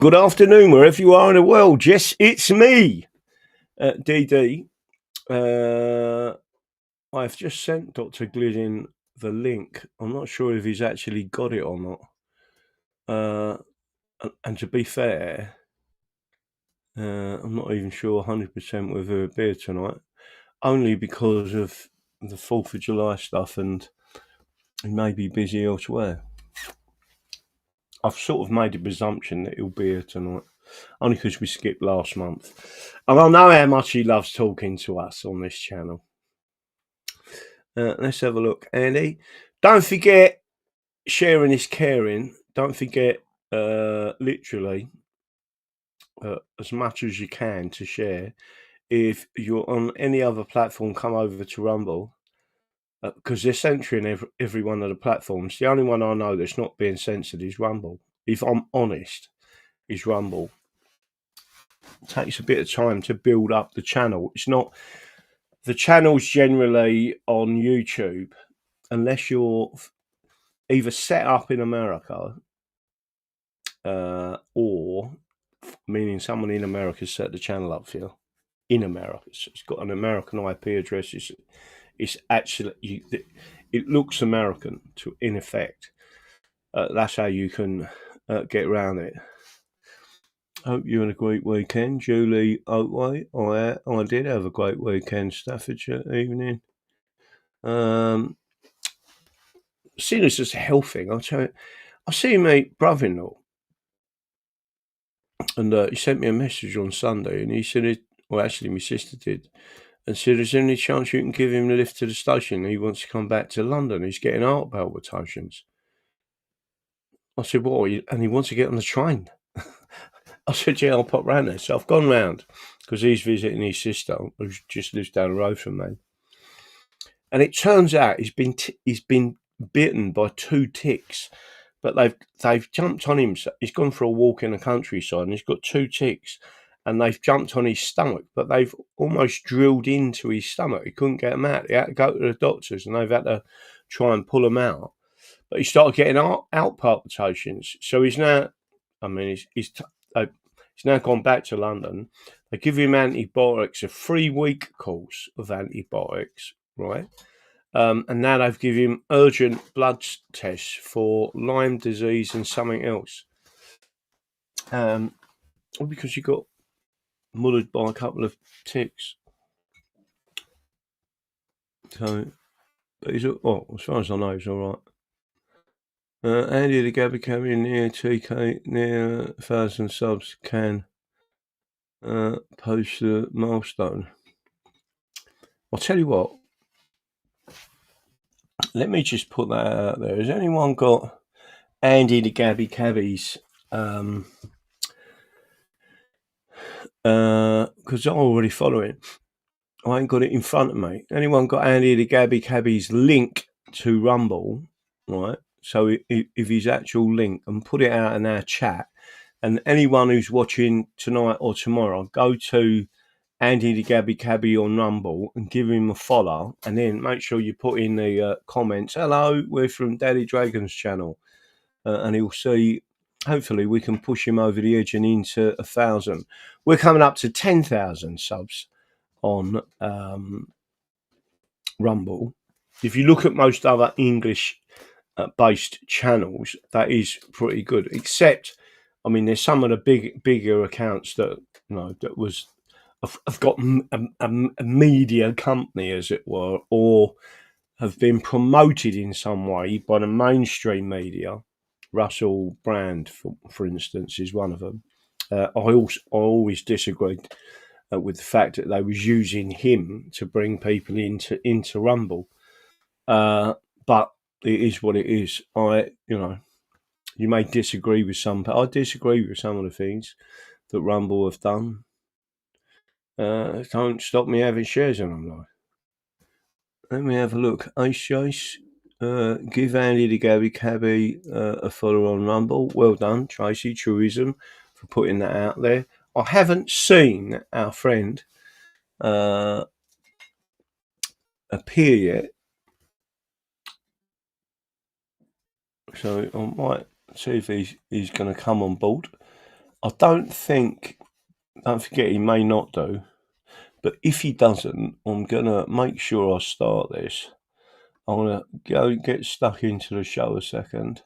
Good afternoon, wherever you are in the world. Yes, it's me, DD. I've just sent Dr. Glidden the link. I'm not sure if he's actually got it or not. And to be fair, I'm not even sure 100% whether he'll be here tonight, only because of the 4th of July stuff, and he may be busy elsewhere. I've sort of made a presumption that he'll be here tonight, only because we skipped last month. And I know how much he loves talking to us on this channel. Let's have a look, Andy. Don't forget, sharing is caring. Don't forget, literally, as much as you can to share. If you're on any other platform, come over to Rumble, because they're censoring every one of the platforms. The only one I know that's not being censored is Rumble. If I'm honest, is Rumble. It takes a bit of time to build up the channel. It's not the channels generally on YouTube, unless you're either set up in America, or meaning someone in America set the channel up for you in America. So it's got an American IP address. It's actually it looks American in effect. That's how you can get around it. Hope you had a great weekend, Julie Oatway. I did have a great weekend, Staffordshire evening. Seeing as it's a health thing, I'll tell you, I see my brother-in-law, and he sent me a message on Sunday, and he said, well, actually, my sister did, and said, is there any chance you can give him the lift to the station? He wants to come back to London. He's getting heart palpitations. I said, what? And he wants to get on the train. I said, yeah, I'll pop round there. So I've gone round because he's visiting his sister, who just lives down the road from me. And it turns out he's been bitten by 2 ticks, but they've jumped on him. He's gone for a walk in the countryside, and he's got 2 ticks, and they've jumped on his stomach, but they've almost drilled into his stomach. He couldn't get them out. He had to go to the doctors, and they've had to try and pull them out. But he started getting out palpitations. So he's now, he's now gone back to London. They give him antibiotics, a 3-week course of antibiotics, right? And now they've given him urgent blood tests for Lyme disease and something else. Because he got mullered by a couple of ticks. So, but he's, well, as far as I know, he's all right. Andy the Gabby Cabby near TK, near 1,000 subs, can post the milestone. I'll tell you what. Let me just put that out there. Has anyone got Andy the Gabby Cabby's? Because I already follow it. I ain't got it in front of me. Anyone got Andy the Gabby Cabby's link to Rumble, right? So if his actual link, and put it out in our chat, and anyone who's watching tonight or tomorrow, go to Andy the Gabby Cabby on Rumble and give him a follow, and then make sure you put in the comments, hello, we're from Daddy Dragon's channel, and he'll see. Hopefully we can push him over the edge and into 1,000. We're coming up to 10,000 subs on Rumble. If you look at most other English based channels, that is pretty good, except there's some of the bigger accounts that have got a media company, as it were, or have been promoted in some way by the mainstream media. Russell Brand, for instance, is one of them. I always disagreed with the fact that they was using him to bring people into Rumble, but it is what it is. You may disagree with some, but I disagree with some of the things that Rumble have done. Don't stop me having shares in them, though. Let me have a look. Ace, give Andy the Gabby Cabby a follow on Rumble. Well done, Tracy Truism, for putting that out there. I haven't seen our friend appear yet, so I might see if he's going to come on board. don't forget, he may not do, but if he doesn't, I'm gonna make sure I start this. I'm gonna go get stuck into the show a second,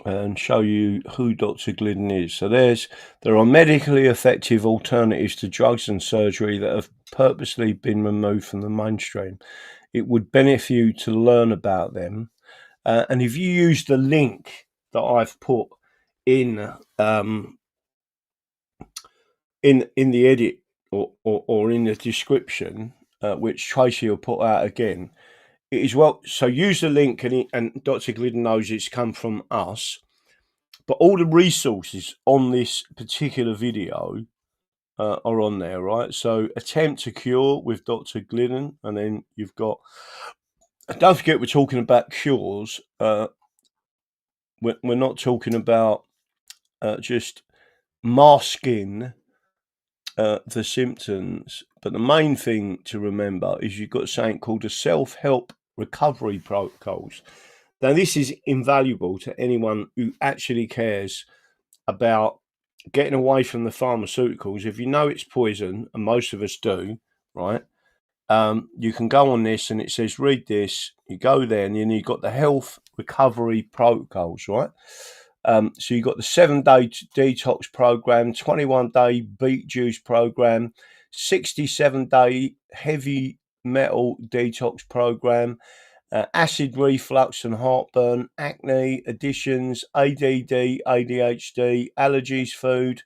and show you who Dr. Glidden is. So there are medically effective alternatives to drugs and surgery that have purposely been removed from the mainstream. It would benefit you to learn about them. And if you use the link that I've put in the edit or in the description, which Tracy will put out again, it is well. So use the link, and Dr. Glidden knows it's come from us. But all the resources on this particular video are on there, right? So attempt to cure with Dr. Glidden, and then you've got. Don't forget, we're talking about cures. We're not talking about just masking the symptoms, but the main thing to remember is you've got something called a self-help recovery protocols. Now, this is invaluable to anyone who actually cares about getting away from the pharmaceuticals. If you know it's poison, and most of us do, right? You can go on this and it says, read this. You go there and then you've got the health recovery protocols, right? So you've got the 7-day detox program, 21-day beet juice program, 67-day heavy metal detox program, acid reflux and heartburn, acne, addictions, ADD, ADHD, allergies, food,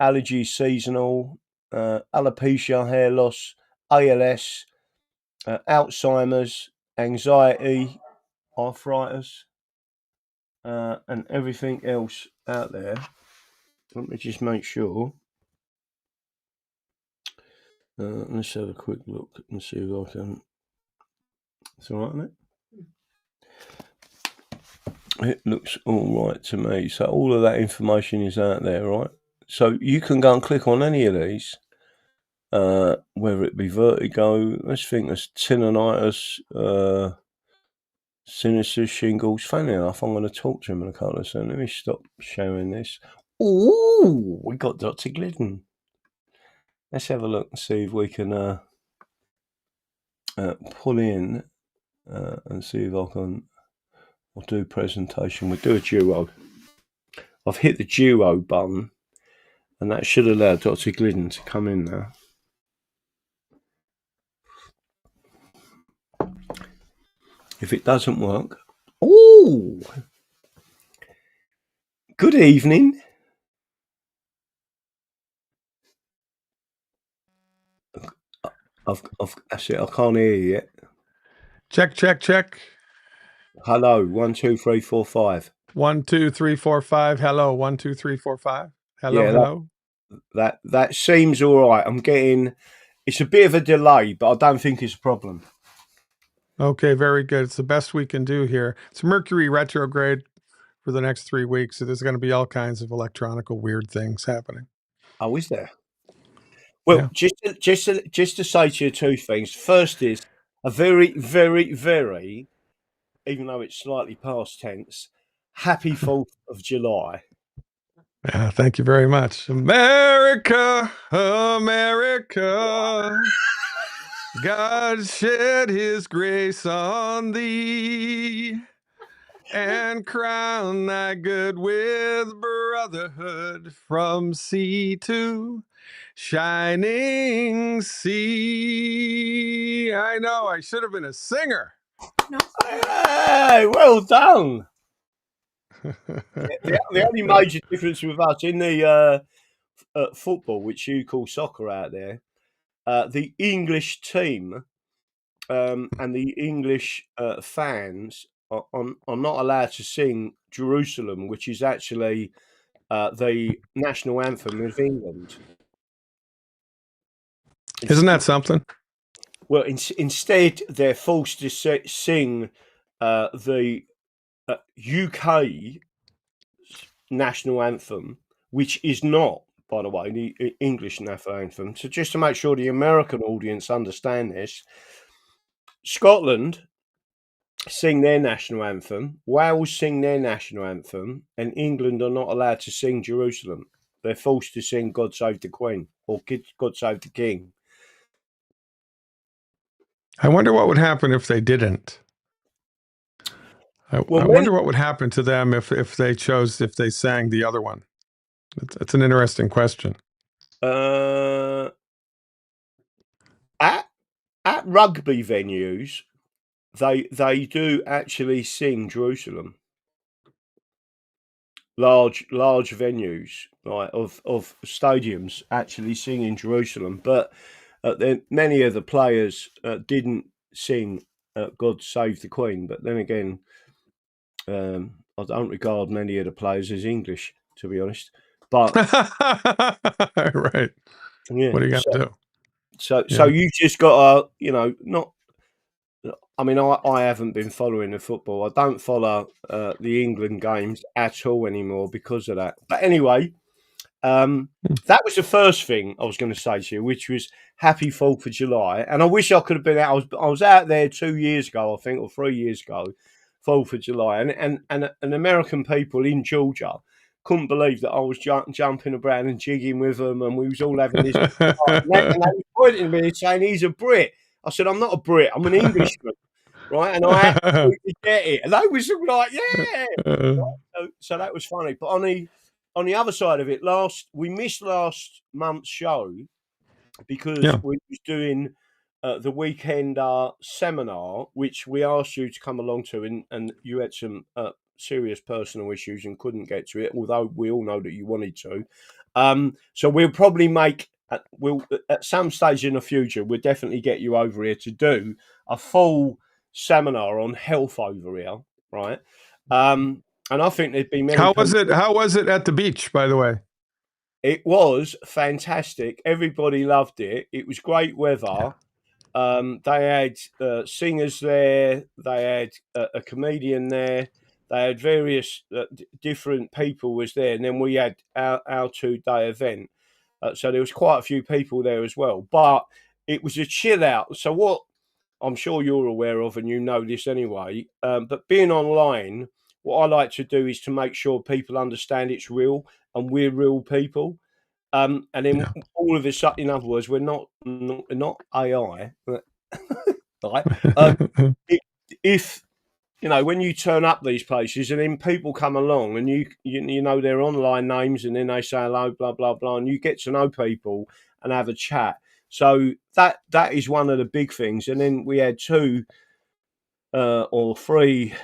allergies seasonal, alopecia, hair loss, ALS, Alzheimer's, anxiety, arthritis, and everything else out there. Let me just make sure. Let's have a quick look and see if I can. It's all right, isn't it? It looks all right to me. So all of that information is out there, right? So you can go and click on any of these, whether it be vertigo, let's think there's tinnitus, sinus, shingles. Funny enough, I'm going to talk to him in a couple of seconds. Let me stop showing this. Ooh, we got Dr. Glidden. Let's have a look and see if we can pull in and see if I can. I'll do presentation. We'll do a duo. I've hit the duo button, and that should allow Dr. Glidden to come in now. If it doesn't work, ooh, good evening. That's it. I can't hear you yet. Check, check, check. Hello, 1, 2, 3, 4, 5. 1, 2, 3, 4, 5. Hello, 1, 2, 3, 4, 5. Hello, Yeah, hello. That seems all right. I'm getting. It's a bit of a delay, but I don't think it's a problem. Okay, very good. It's the best we can do here. It's Mercury retrograde for the next 3 weeks, so there's going to be all kinds of electronical weird things happening. Oh, is there? Well, Yeah. just to say to you two things. First is a very, very, very, even though it's slightly past tense, happy 4th of July. Yeah, thank you very much. America, America, God shed his grace on thee and crown thy good with brotherhood from sea to shining sea. I know, I should have been a singer. Hey, well done. The only major difference with us in the football, which you call soccer out there, the English team and the English fans are not allowed to sing Jerusalem, which is actually the national anthem of England. Isn't that something? Well, instead, they're forced to sing the UK national anthem, which is not, by the way, the English national anthem. So just to make sure the American audience understand this, Scotland sing their national anthem, Wales sing their national anthem, and England are not allowed to sing Jerusalem. They're forced to sing God Save the Queen or God Save the King. I wonder what would happen if they didn't. Well, I wonder what would happen to them if they sang the other one. It's an interesting question. at at rugby venues, they do actually sing Jerusalem. Large venues, like of stadiums, actually sing in Jerusalem, but then many of the players didn't sing "God Save the Queen." But then again, I don't regard many of the players as English, to be honest. But Right. yeah, What are you gonna do? so Yeah. you just got to, not. I mean, I haven't been following the football. I don't follow the England games at all anymore because of that. But anyway, that was the first thing I was going to say to you, which was Happy 4th of July. And I wish I could have been out. I was out there 2 years ago, I think, or 3 years ago, 4th of July, and American people in Georgia couldn't believe that I was jumping around and jigging with them, and we was all having this. And they were pointing at me and saying, "He's a Brit." I said, "I'm not a Brit. I'm an Englishman." Right, and I absolutely get it. And they was like, "Yeah." So that was funny. But on the other side of it, we missed last month's show because Yeah. we was doing the weekend seminar, which we asked you to come along to, and you had some serious personal issues and couldn't get to it, although we all know that you wanted to. So we'll probably we'll at some stage in the future, we'll definitely get you over here to do a full seminar on health over here, right? And I think there'd be many How was people. it? How was it at the beach, by the way? It was fantastic. Everybody loved it. It was great Yeah. weather. They had singers there. They had a comedian there. They had various different people was there, and then we had our 2 day event. So there was quite a few people there as well. But it was a chill out. So what I'm sure you're aware of, and you know this anyway. But being online, what I like to do is to make sure people understand it's real and we're real people. And then Yeah. all of a sudden, in other words, we're not AI, right? Um, i- if when you turn up these places and then people come along and you know their online names and then they say hello, blah blah blah, and you get to know people and have a chat. So that is one of the big things. And then we had 2 or 3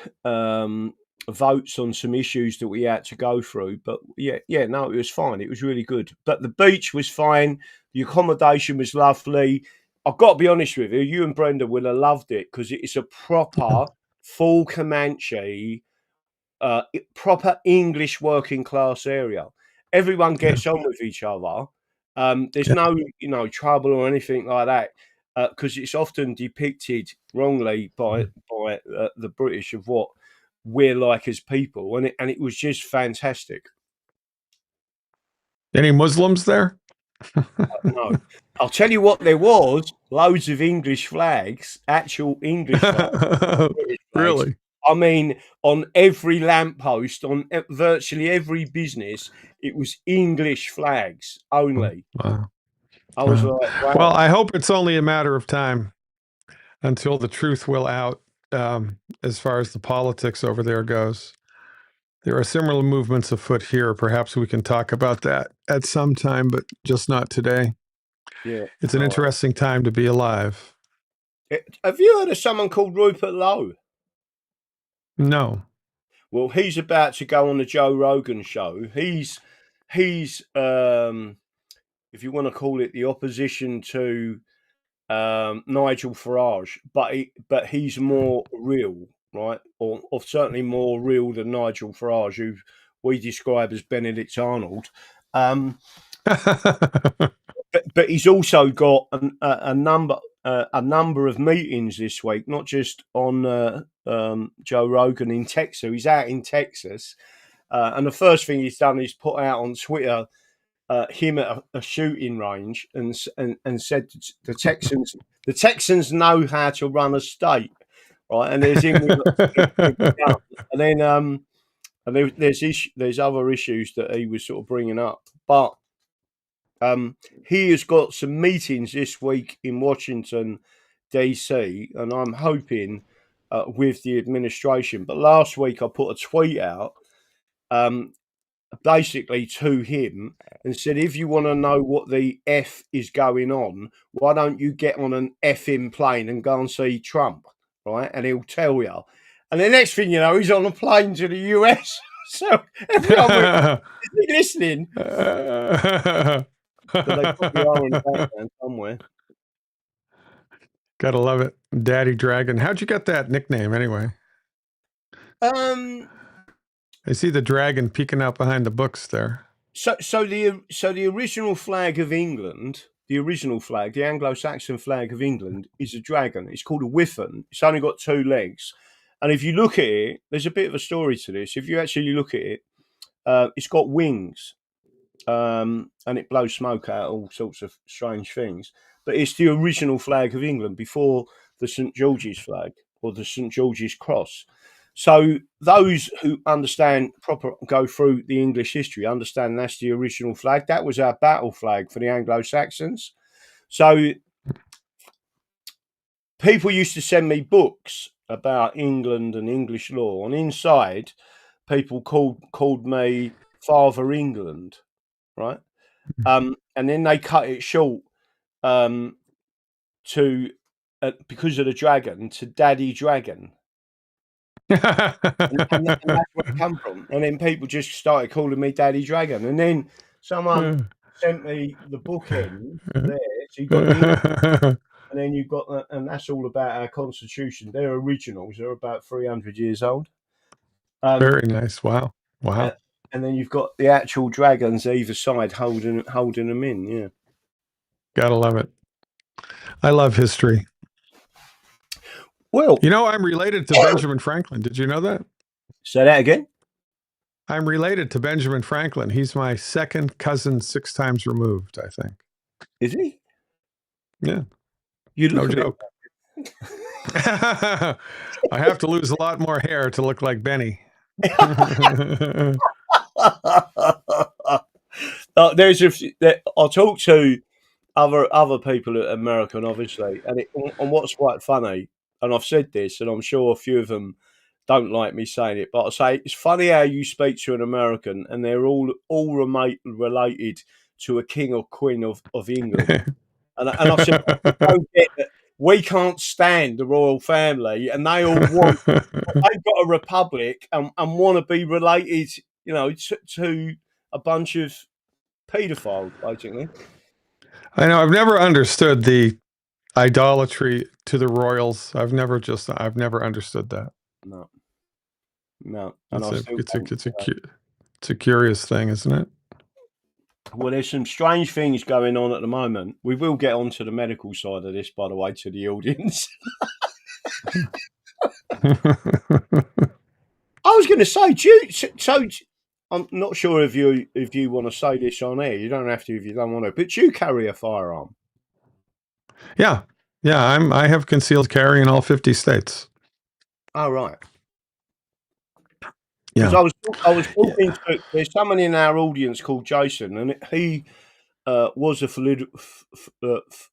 votes on some issues that we had to go through. But yeah, no, it was fine. It was really good. But the beach was fine. The accommodation was lovely. I've got to be honest with you, you and Brenda will have loved it because it's a proper full Comanche, proper English working class area. Everyone Yeah. gets on with each other. There's Yeah. no trouble or anything like that because it's often depicted wrongly by the British of what we're like as people, and it was just fantastic. Any Muslims there? No, I'll tell you what, there was loads of English flags, actual English flags, not British flags. Really? I mean, on every lamppost, on virtually every business, it was English flags only. Wow. I was Wow. like, Well, wow. I hope it's only a matter of time until the truth will out, as far as the politics over there goes. There are similar movements afoot here. Perhaps we can talk about that at some time, but just not today. Yeah. It's an All right. interesting time to be alive. Have you heard of someone called Rupert Lowe? No. Well, he's about to go on the Joe Rogan show. He's if you want to call it the opposition to Nigel Farage, but he's more real, right? Or certainly more real than Nigel Farage, who we describe as Benedict Arnold. Um, but he's also got a number of meetings this week, not just on Joe Rogan in Texas. He's out in Texas, and the first thing he's done is put out on Twitter him at a shooting range and said the Texans know how to run a state, right? And there's him with a gun. And then there's other issues that he was sort of bringing up, but he has got some meetings this week in Washington, DC, and I'm hoping with the administration. But last week I put a tweet out, basically to him, and said, if you want to know what the F is going on, why don't you get on an effing plane and go and see Trump, right? And he'll tell you. And the next thing you know, he's on a plane to the US. So everyone went, is he listening? But they probably are in the background somewhere. Gotta love it. Daddy Dragon. How'd you get that nickname anyway? I see the dragon peeking out behind the books there. So the original flag of England, the original flag, the Anglo-Saxon flag of England, is a dragon. It's called a whiffen. It's only got 2 legs. And if you look at it, there's a bit of a story to this. If you actually look at it, it's got wings. And it blows smoke out, all sorts of strange things. But it's the original flag of England before the St. George's flag or the St. George's cross. So those who go through the English history, understand that's the original flag. That was our battle flag for the Anglo-Saxons. So people used to send me books about England and English law, and inside people called me Father England, right? And then they cut it short to because of the dragon, to Daddy Dragon. and that's where it come from. And then people just started calling me Daddy Dragon. And then someone sent me the bookend there. So you got the and then you've got and that's all about our constitution. They're originals. They're about 300 years old. Very nice. Wow. And then you've got the actual dragons either side holding them in. Yeah. Gotta love it. I love history. Well, you know, I'm related to Benjamin Franklin. Did you know that? Say that again. I'm related to Benjamin Franklin. He's my second cousin, 6 times removed, I think. Is he? Yeah. You look no joke. I have to lose a lot more hair to look like Benny. I'll talk to other people at American, obviously, and what's quite funny, and I've said this, and I'm sure a few of them don't like me saying it, but I say it's funny how you speak to an American and they're all related to a king or queen of England, and I said, don't get that. We can't stand the royal family, and they all want. They've got a republic and want to be related, to a bunch of paedophiles, basically. I know. I've never understood the idolatry to the royals. I've never understood that. No. And it's a curious thing, isn't it? Well, there's some strange things going on at the moment. We will get onto the medical side of this, by the way, to the audience. I was going to say, so I'm not sure if you want to say this on air. You don't have to if you don't want to. But do you carry a firearm? Yeah. I have concealed carry in all 50 states. Oh, right. Yeah. Because I was talking to. There's someone in our audience called Jason, and he was a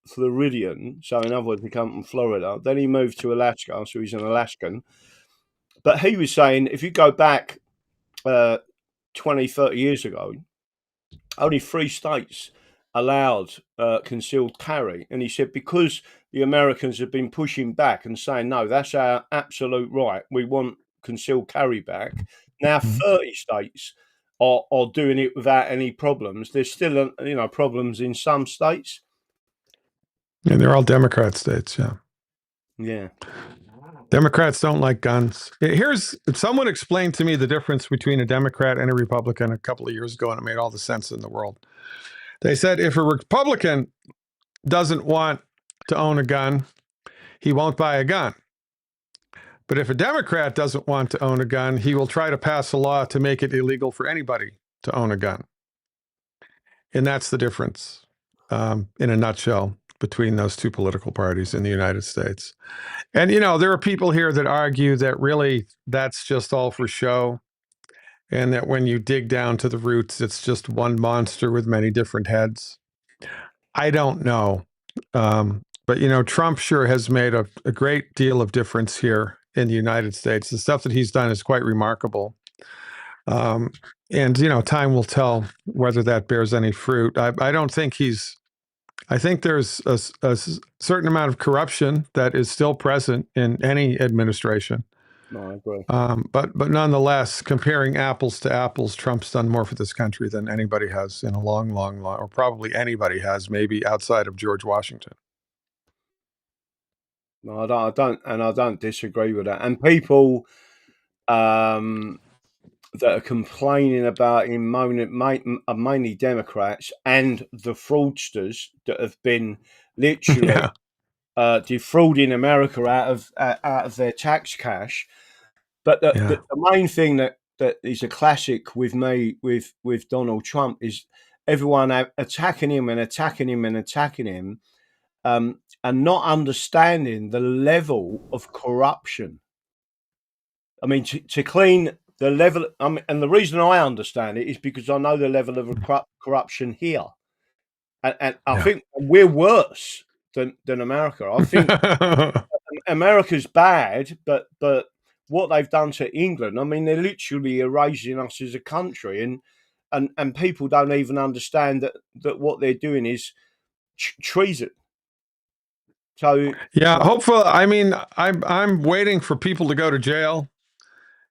Floridian. So in other words, he came from Florida. Then he moved to Alaska, so he's an Alaskan. But he was saying, if you go back 20, 30 years ago, only 3 states allowed concealed carry. And he said, because the Americans have been pushing back and saying, no, that's our absolute right. We want concealed carry back. Now 30 states are doing it without any problems. There's still, problems in some states. And they're all Democrat states, yeah. Yeah. Democrats don't like guns. Someone explained to me the difference between a Democrat and a Republican a couple of years ago, and it made all the sense in the world. They said if a Republican doesn't want to own a gun, he won't buy a gun. But if a Democrat doesn't want to own a gun, he will try to pass a law to make it illegal for anybody to own a gun. And that's the difference, in a nutshell. between those two political parties in the United States. And, you know, there are people here that argue that really that's just all for show, and that when you dig down to the roots, it's just one monster with many different heads. I don't know. But, you know, Trump sure has made a great deal of difference here in the United States. The stuff that he's done is quite remarkable. Um, and, you know, time will tell whether that bears any fruit. I don't think I think there's a certain amount of corruption that is still present in any administration. No, I agree. But nonetheless, comparing apples to apples, Trump's done more for this country than anybody has in a long, or probably anybody has, maybe outside of George Washington. No, I don't disagree with that. And people that are complaining about him, are mainly Democrats and the fraudsters that have been literally Yeah, defrauding America out of their tax cash. But yeah. the main thing that is a classic with me with Donald Trump is everyone attacking him and attacking him and attacking him, and not understanding the level of corruption. I mean, to clean the level, and the reason I understand it is because I know the level of corruption here, and I Yeah. think we're worse than America. I think America's bad, but what they've done to England, I mean, they're literally erasing us as a country, and people don't even understand that what they're doing is treason. So, Yeah, hopefully. I mean, I'm waiting for people to go to jail,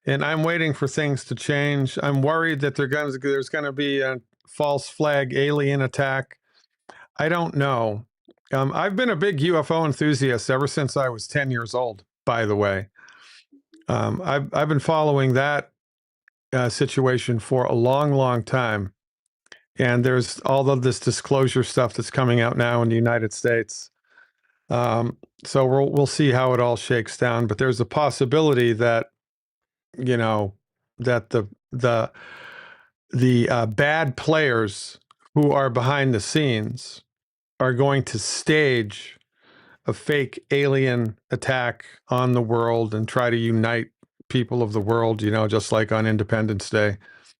and I'm waiting for things to change. I'm worried that there's going to be a false flag alien attack. I don't know. I've been a big UFO enthusiast ever since I was 10 years old, by the way. I've been following that situation for a long time. And there's all of this disclosure stuff that's coming out now in the United States. So we'll see how it all shakes down. But there's a possibility that, you know, that the bad players who are behind the scenes are going to stage a fake alien attack on the world and try to unite people of the world, you know, just like on Independence Day.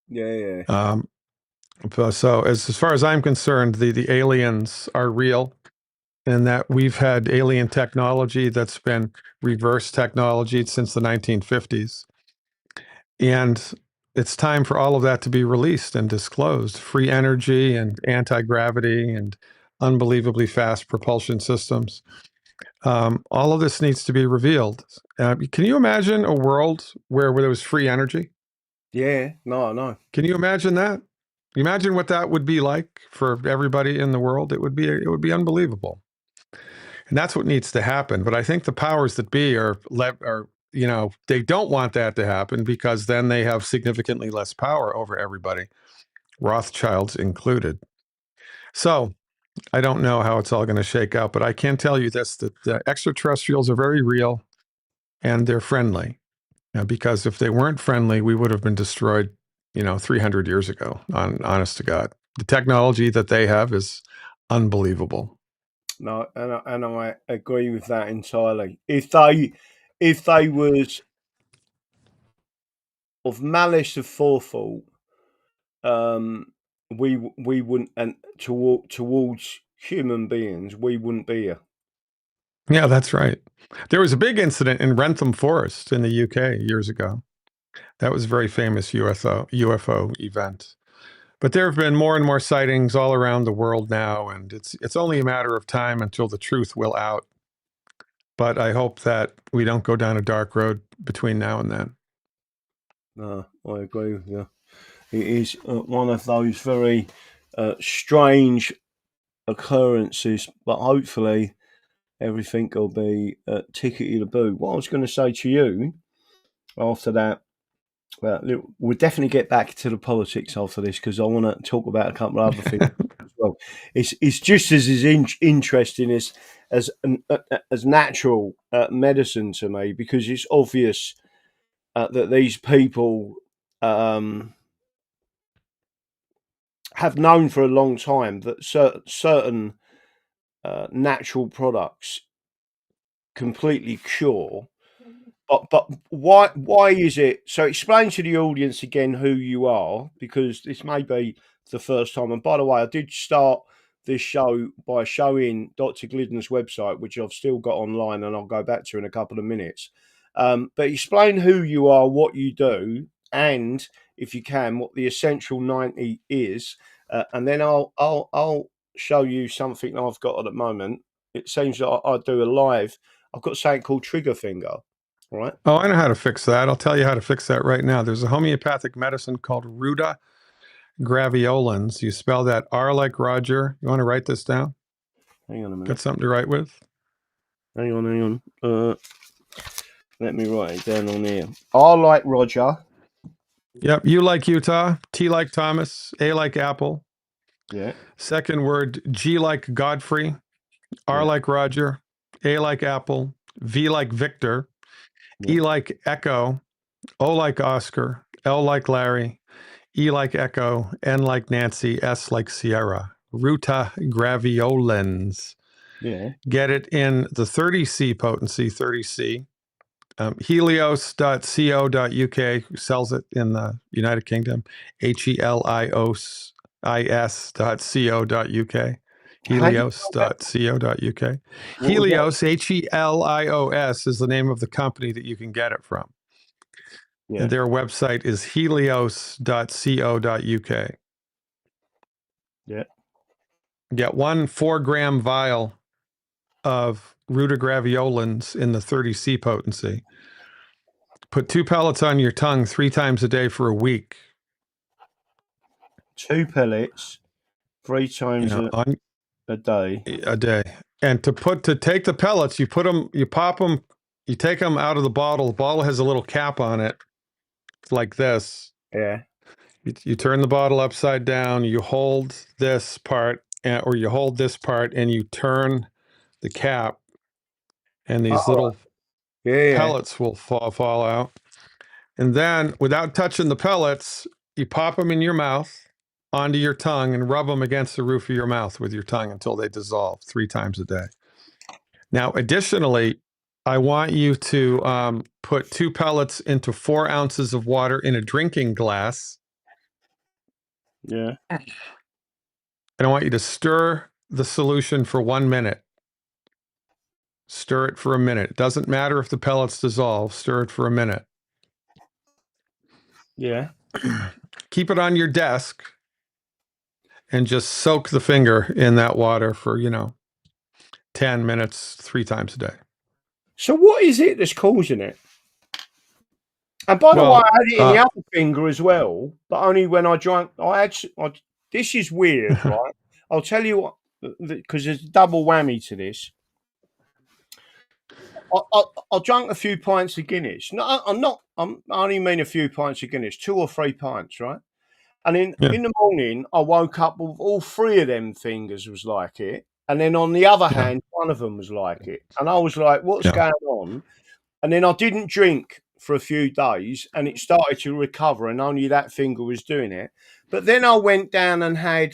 yeah. So as far as I'm concerned, the aliens are real, and that we've had alien technology that's been reverse technology since the 1950s. And it's time for all of that to be released and disclosed. Free energy and anti-gravity and unbelievably fast propulsion systems. All of this needs to be revealed. Can you imagine a world where there was free energy? Yeah, no. Can you imagine that? Imagine what that would be like for everybody in the world. It would be unbelievable. And that's what needs to happen. But I think the powers that be are you know, they don't want that to happen because then they have significantly less power over everybody, Rothschilds included. So I don't know how it's all going to shake out, but I can tell you this, that the extraterrestrials are very real and they're friendly. Because if they weren't friendly, we would have been destroyed, you know, 300 years ago, honest to God. The technology that they have is unbelievable. No, and I agree with that entirely. If they was of malice of forethought, we wouldn't, and towards human beings, we wouldn't be here. Yeah, that's right. There was a big incident in Wrentham Forest in the UK years ago. That was a very famous UFO event. But there have been more and more sightings all around the world now, and it's only a matter of time until the truth will out. But I hope that we don't go down a dark road between now and then. No, I agree with you. It is one of those very strange occurrences, but hopefully everything will be tickety to boot. What I was going to say to you after that, we'll definitely get back to the politics after this because I want to talk about a couple of other things as well. It's just as interesting as natural medicine to me because it's obvious that these people have known for a long time that certain natural products completely cure. But why is it? So explain to the audience again who you are, because this may be the first time. And by the way, I did start this show by showing Dr. Glidden's website, which I've still got online, and I'll go back to in a couple of minutes. But explain who you are, what you do, and if you can, what the Essential 90 is, and then I'll show you something I've got at the moment. It seems that I do a live. I've got something called Trigger Finger. Right. Oh, I know how to fix that. I'll tell you how to fix that right now. There's a homeopathic medicine called Ruta graveolens. You spell that R like Roger. You want to write this down? Hang on a minute. Got something to write with? Hang on. Let me write it down on here. R like Roger. Yep. U like Utah. T like Thomas. A like Apple. Yeah. Second word, G like Godfrey. R Yeah. like Roger. A like Apple. V like Victor. Yeah. E like Echo. O like Oscar. L like Larry. E like Echo. N like Nancy. S like Sierra. Ruta graveolens. Yeah. Get it in the 30C potency, 30C. Helios.co.uk sells it in the United Kingdom. HELIOS.co.uk. Helios.co.uk. Helios, HELIOS, is the name of the company that you can get it from. Yeah. And their website is helios.co.uk. Yeah. Get 1 4-gram vial of Ruta graveolens in the 30C potency. Put 2 pellets on your tongue 3 times a day for a week. 2 pellets 3 times a day. A day. And to take the pellets, you pop them, you take them out of the bottle. The bottle has a little cap on it, like this. Yeah. You turn the bottle upside down, you hold this part, or you hold this part, and you turn the cap, and these little pellets will fall out. And then, without touching the pellets, you pop them in your mouth, onto your tongue, and rub them against the roof of your mouth with your tongue until they dissolve 3 times a day. Now, additionally, I want you to put 2 pellets into 4 ounces of water in a drinking glass. Yeah. And I want you to stir the solution for 1 minute. Stir it for a minute. It doesn't matter if the pellets dissolve. Stir it for a minute. Yeah. Keep it on your desk and just soak the finger in that water for, 10 minutes, 3 times a day. So what is it that's causing it? And by the way, I had it in the other finger as well, but only when I drank. This is weird, right? I'll tell you what, because there's a double whammy to this. I drank a few pints of Guinness. No, I only mean a few pints of Guinness, 2 or 3 pints, right? And in the morning, I woke up with all 3 of them fingers was like it. And then on the other hand, one of them was like it. And I was like, what's going on? And then I didn't drink for a few days and it started to recover and only that finger was doing it. But then I went down and had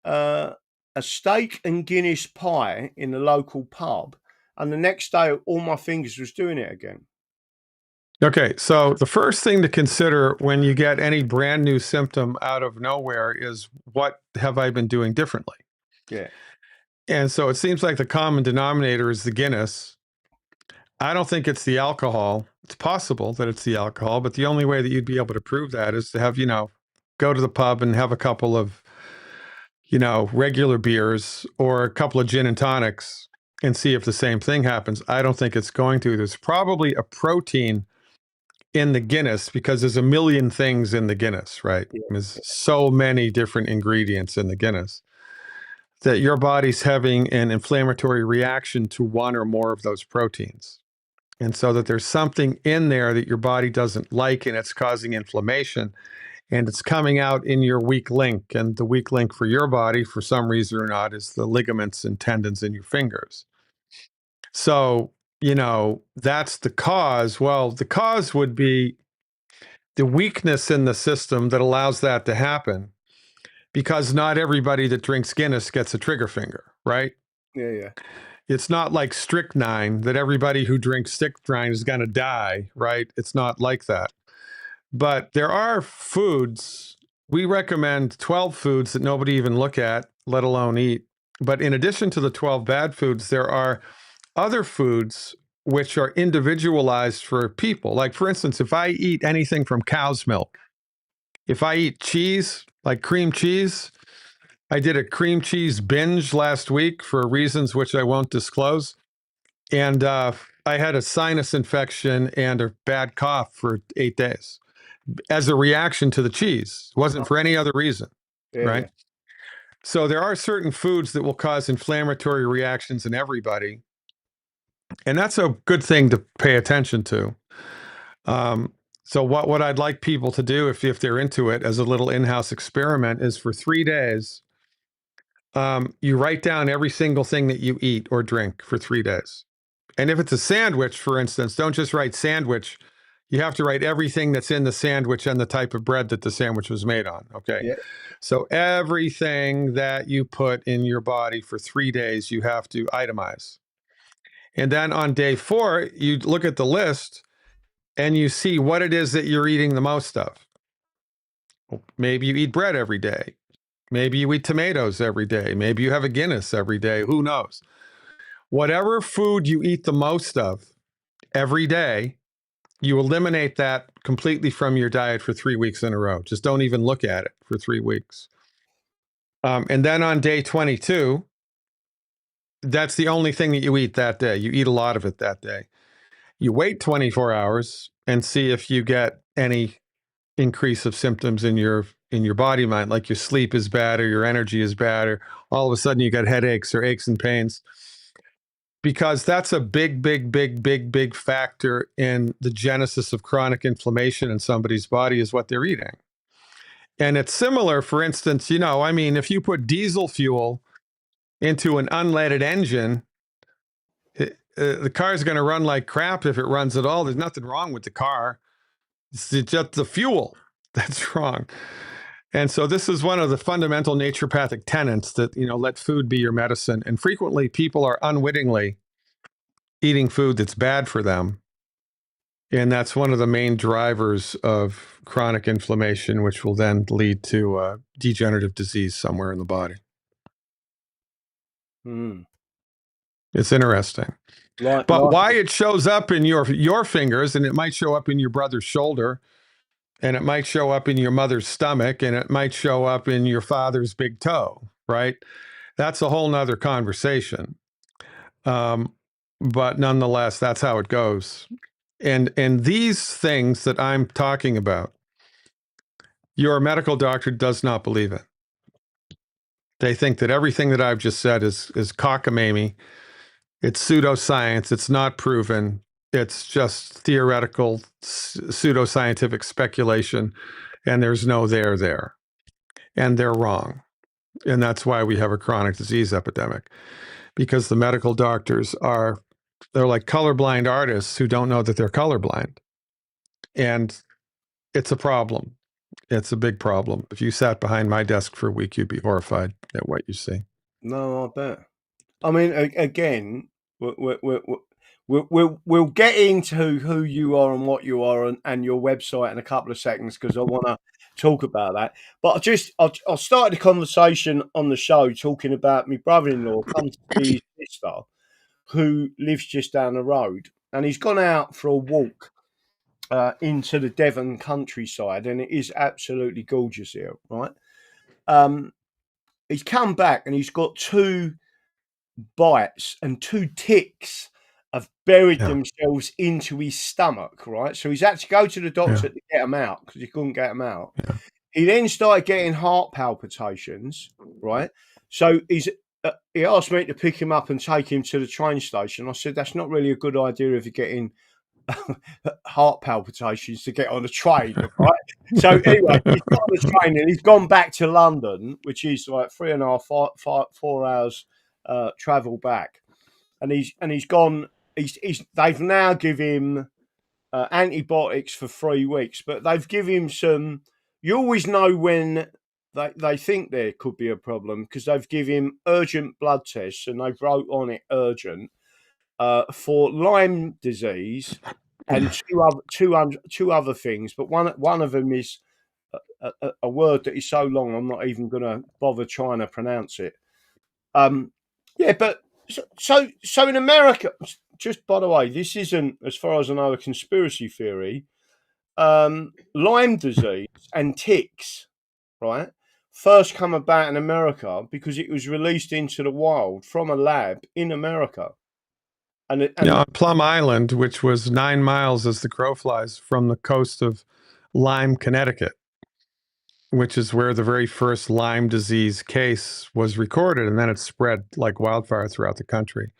a steak and Guinness pie in the local pub. And the next day, all my fingers was doing it again. Okay, so the first thing to consider when you get any brand new symptom out of nowhere is, what have I been doing differently? Yeah. And so it seems like the common denominator is the Guinness. I don't think it's the alcohol. It's possible that it's the alcohol, but the only way that you'd be able to prove that is to have, go to the pub and have a couple of, regular beers or a couple of gin and tonics and see if the same thing happens. I don't think it's going to. There's probably a protein in the Guinness because there's a million things in the Guinness, right? Yeah. There's so many different ingredients in the Guinness that your body's having an inflammatory reaction to one or more of those proteins. And so that there's something in there that your body doesn't like and it's causing inflammation and it's coming out in your weak link. And the weak link for your body, for some reason or not, is the ligaments and tendons in your fingers. So, that's the cause. Well, the cause would be the weakness in the system that allows that to happen. because not everybody that drinks Guinness gets a trigger finger, right? Yeah. It's not like strychnine that everybody who drinks strychnine is going to die, right? It's not like that. But there are foods, we recommend 12 foods that nobody even look at, let alone eat. But in addition to the 12 bad foods, there are other foods which are individualized for people. Like, for instance, if I eat anything from cow's milk, if I eat cheese, like cream cheese, I did a cream cheese binge last week for reasons which I won't disclose. And I had a sinus infection and a bad cough for 8 days as a reaction to the cheese. It wasn't for any other reason, right? So there are certain foods that will cause inflammatory reactions in everybody. And that's a good thing to pay attention to. So what I'd like people to do, if they're into it, as a little in-house experiment, is for 3 days, you write down every single thing that you eat or drink for 3 days. And if it's a sandwich, for instance, don't just write sandwich. You have to write everything that's in the sandwich and the type of bread that the sandwich was made on. Okay. Yeah. So everything that you put in your body for 3 days, you have to itemize. And then on day 4, you look at the list and you see what it is that you're eating the most of. Maybe you eat bread every day. Maybe you eat tomatoes every day. Maybe you have a Guinness every day. Who knows? Whatever food you eat the most of every day, you eliminate that completely from your diet for 3 weeks in a row. Just don't even look at it for 3 weeks. And then on day 22, that's the only thing that you eat that day. You eat a lot of it that day. You wait 24 hours and see if you get any increase of symptoms in your body mind, like your sleep is bad or your energy is bad, or all of a sudden you get headaches or aches and pains. Because that's a big factor in the genesis of chronic inflammation in somebody's body, is what they're eating. And it's similar, for instance, if you put diesel fuel into an unleaded engine, the car is going to run like crap if it runs at all. There's nothing wrong with the car. It's just the fuel that's wrong. And so this is one of the fundamental naturopathic tenets that, let food be your medicine. And frequently people are unwittingly eating food that's bad for them. And that's one of the main drivers of chronic inflammation, which will then lead to degenerative disease somewhere in the body. It's interesting. But why it shows up in your fingers, and it might show up in your brother's shoulder, and it might show up in your mother's stomach, and it might show up in your father's big toe, right? That's a whole nother conversation. But nonetheless, that's how it goes. And these things that I'm talking about, your medical doctor does not believe it. They think that everything that I've just said is cockamamie. It's pseudoscience. It's not proven. It's just theoretical, pseudoscientific speculation, and there's no there. And they're wrong. And that's why we have a chronic disease epidemic, because the medical doctors they're like colorblind artists who don't know that they're colorblind. And it's a problem. It's a big problem. If you sat behind my desk for a week, you'd be horrified at what you see. No, I bet. I mean, again, we'll get into who you are and what you are and your website in a couple of seconds, because I want to talk about that. But I started the conversation on the show talking about my brother-in-law come to see his sister, who lives just down the road, and he's gone out for a walk into the Devon countryside, and it is absolutely gorgeous here, right? He's come back and he's got 2 bites, and 2 ticks have buried themselves into his stomach, right? So he's had to go to the doctor to get them out because he couldn't get them out. Yeah. He then started getting heart palpitations, right? So he asked me to pick him up and take him to the train station. I said, that's not really a good idea if you're getting heart palpitations to get on a train, right? So anyway, he's got on the train and he's gone back to London, which is like 3.5, 4 hours travel back, and he's gone. They've now given him antibiotics for 3 weeks, but they've given him some. You always know when they think there could be a problem because they've given him urgent blood tests and they've wrote on it urgent for Lyme disease and two other things, but one of them is a word that is so long I'm not even going to bother trying to pronounce it. Yeah, but so in America, just by the way, this isn't, as far as I know, a conspiracy theory. Lyme disease and ticks, right, first come about in America because it was released into the wild from a lab in America. On Plum Island, which was 9 miles as the crow flies from the coast of Lyme, Connecticut, which is where the very first Lyme disease case was recorded, and then it spread like wildfire throughout the country.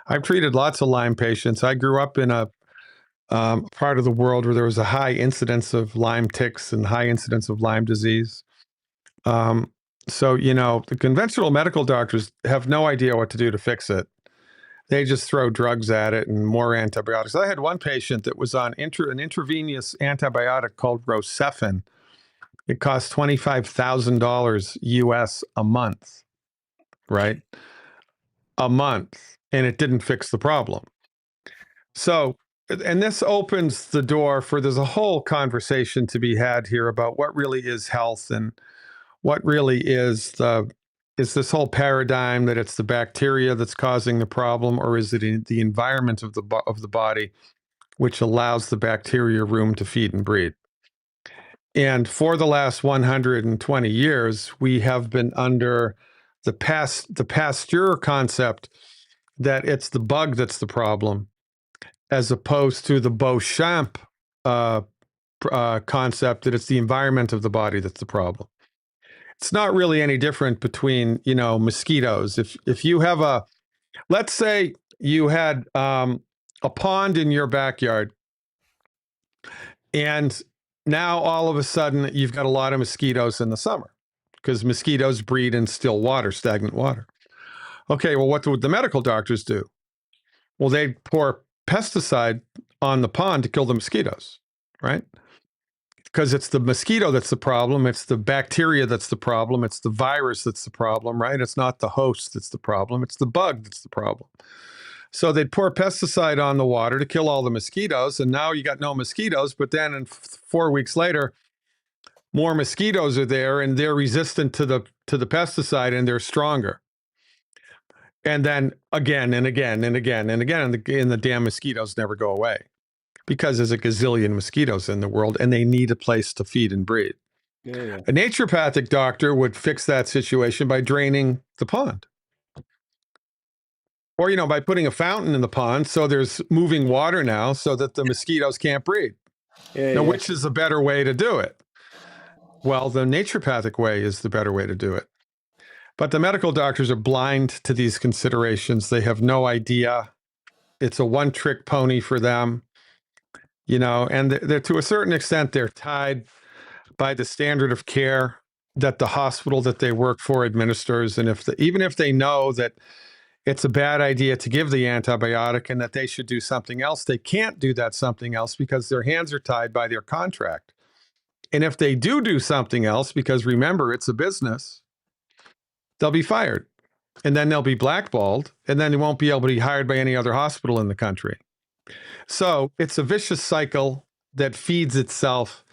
I've treated lots of Lyme patients. I grew up in a part of the world where there was a high incidence of Lyme ticks and high incidence of Lyme disease. So, the conventional medical doctors have no idea what to do to fix it. They just throw drugs at it and more antibiotics. I had one patient that was on an intravenous antibiotic called Rocephin. It cost $25,000 US a month, right? A month. And it didn't fix the problem. So, and this opens the door for, there's a whole conversation to be had here about what really is health and what really is this whole paradigm that it's the bacteria that's causing the problem, or is it in the environment of the body which allows the bacteria room to feed and breed? And for the last 120 years, we have been under the Pasteur concept that it's the bug that's the problem, as opposed to the Beauchamp concept that it's the environment of the body that's the problem. It's not really any different between, mosquitoes. If you have let's say you had a pond in your backyard, and now all of a sudden you've got a lot of mosquitoes in the summer because mosquitoes breed in still water, stagnant water. Okay, well, what would the medical doctors do? Well, they pour pesticide on the pond to kill the mosquitoes, right? Because it's the mosquito that's the problem. It's the bacteria that's the problem. It's the virus that's the problem, right? It's not the host that's the problem. It's the bug that's the problem. So they'd pour pesticide on the water to kill all the mosquitoes, and now you got no mosquitoes. But then 4 weeks later, more mosquitoes are there, and they're resistant to the pesticide, and they're stronger. And then again and again and again and again, and the damn mosquitoes never go away. Because there's a gazillion mosquitoes in the world and they need a place to feed and breed. Yeah. A naturopathic doctor would fix that situation by draining the pond. Or, by putting a fountain in the pond so there's moving water now so that the mosquitoes can't breed. Which is a better way to do it? Well, the naturopathic way is the better way to do it. But the medical doctors are blind to these considerations. They have no idea. It's a one-trick pony for them. And they're, to a certain extent, they're tied by the standard of care that the hospital that they work for administers. And even if they know that it's a bad idea to give the antibiotic and that they should do something else, they can't do that something else because their hands are tied by their contract. And if they do something else, because remember, it's a business, they'll be fired. And then they'll be blackballed, and then they won't be able to be hired by any other hospital in the country. So it's a vicious cycle that feeds itself.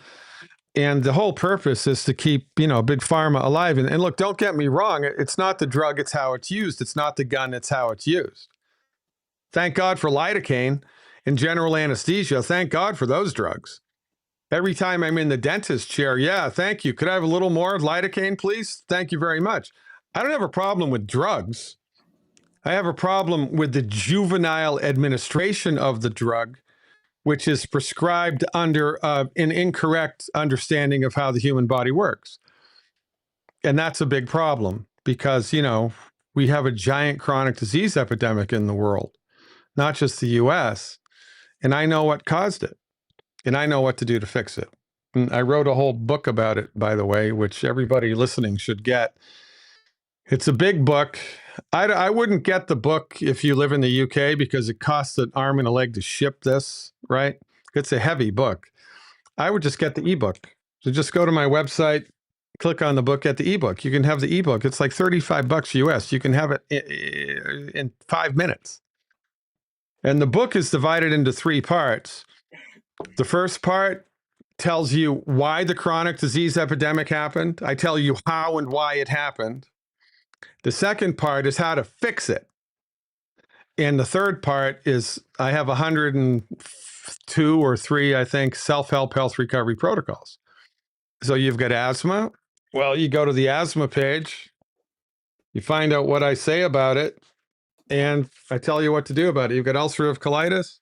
And the whole purpose is to keep, big pharma alive. And look, don't get me wrong. It's not the drug, it's how it's used. It's not the gun, it's how it's used. Thank God for lidocaine and general anesthesia. Thank God for those drugs. Every time I'm in the dentist chair, yeah, thank you. Could I have a little more lidocaine, please? Thank you very much. I don't have a problem with drugs. I have a problem with the juvenile administration of the drug, which is prescribed under an incorrect understanding of how the human body works. And that's a big problem because, we have a giant chronic disease epidemic in the world, not just the US. And I know what caused it, and I know what to do to fix it. And I wrote a whole book about it, by the way, which everybody listening should get. It's a big book. I wouldn't get the book if you live in the UK because it costs an arm and a leg to ship this, right? It's a heavy book. I would just get the ebook. So just go to my website, click on the book, get the ebook. You can have the ebook. It's like $35 US. You can have it in 5 minutes. And the book is divided into 3 parts. The first part tells you why the chronic disease epidemic happened. I tell you how and why it happened. The second part is how to fix it. And the third part is I have 102 or 3, I think, self-help health recovery protocols. So you've got asthma. Well, you go to the asthma page, you find out what I say about it, and I tell you what to do about it. You've got ulcerative colitis.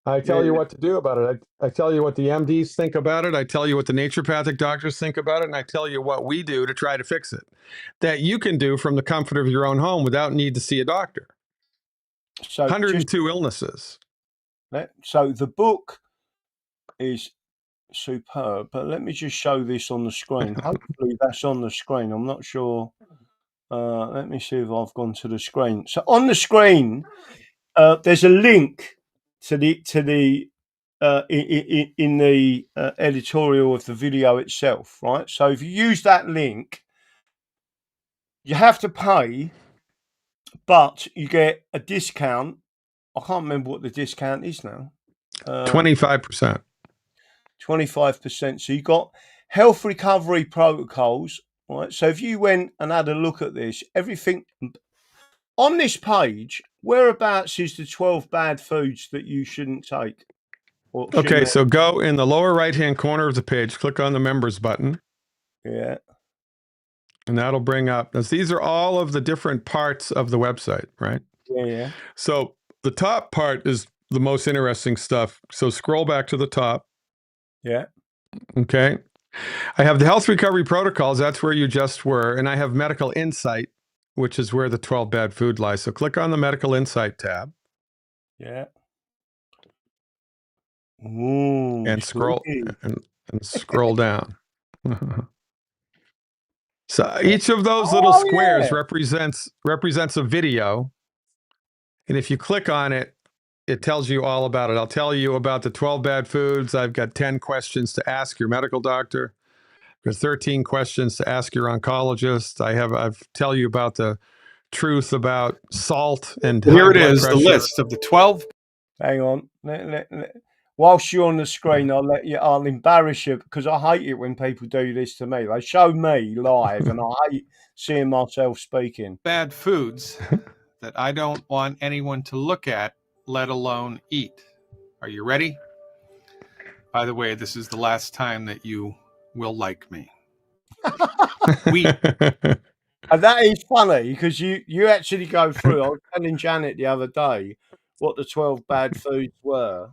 I tell you what to do about it. I tell you what the MDs think about it. I tell you what the naturopathic doctors think about it. And I tell you what we do to try to fix it, that you can do from the comfort of your own home without need to see a doctor. So 102 illnesses. So the book is superb, but let me just show this on the screen. Hopefully that's on the screen. I'm not sure. Let me see if I've gone to the screen. So on the screen, there's a link to the in the editorial of the video itself, right? So if you use that link, you have to pay, but you get a discount. I can't remember what the discount is now. 25%. 25%. So you got health recovery protocols, right? So if you went and had a look at this, everything on this page, whereabouts is the 12 bad foods that you shouldn't take? Okay, so go in the lower right-hand corner of the page, click on the members button. Yeah. And that'll bring up, these are all of the different parts of the website, right? Yeah. So the top part is the most interesting stuff. So scroll back to the top. Yeah. Okay. I have the health recovery protocols. That's where you just were. And I have medical insight, which is where the 12 bad food lies. So click on the medical insight tab. Yeah. Ooh, and scroll and scroll down. So each of those little squares represents a video. And if you click on it, it tells you all about it. I'll tell you about the 12 bad foods. I've got 10 questions to ask your medical doctor. There's 13 questions to ask your oncologist. I've tell you about the truth about salt and here it is, the list of the 12. Hang on. Whilst you're on the screen, I'll embarrass you because I hate it when people do this to me. They show me live and I hate seeing myself speaking. Bad foods that I don't want anyone to look at, let alone eat. Are you ready? By the way, this is the last time that you will like me. Wheat. And that is funny because you actually go through. I was telling Janet the other day what the 12 bad foods were.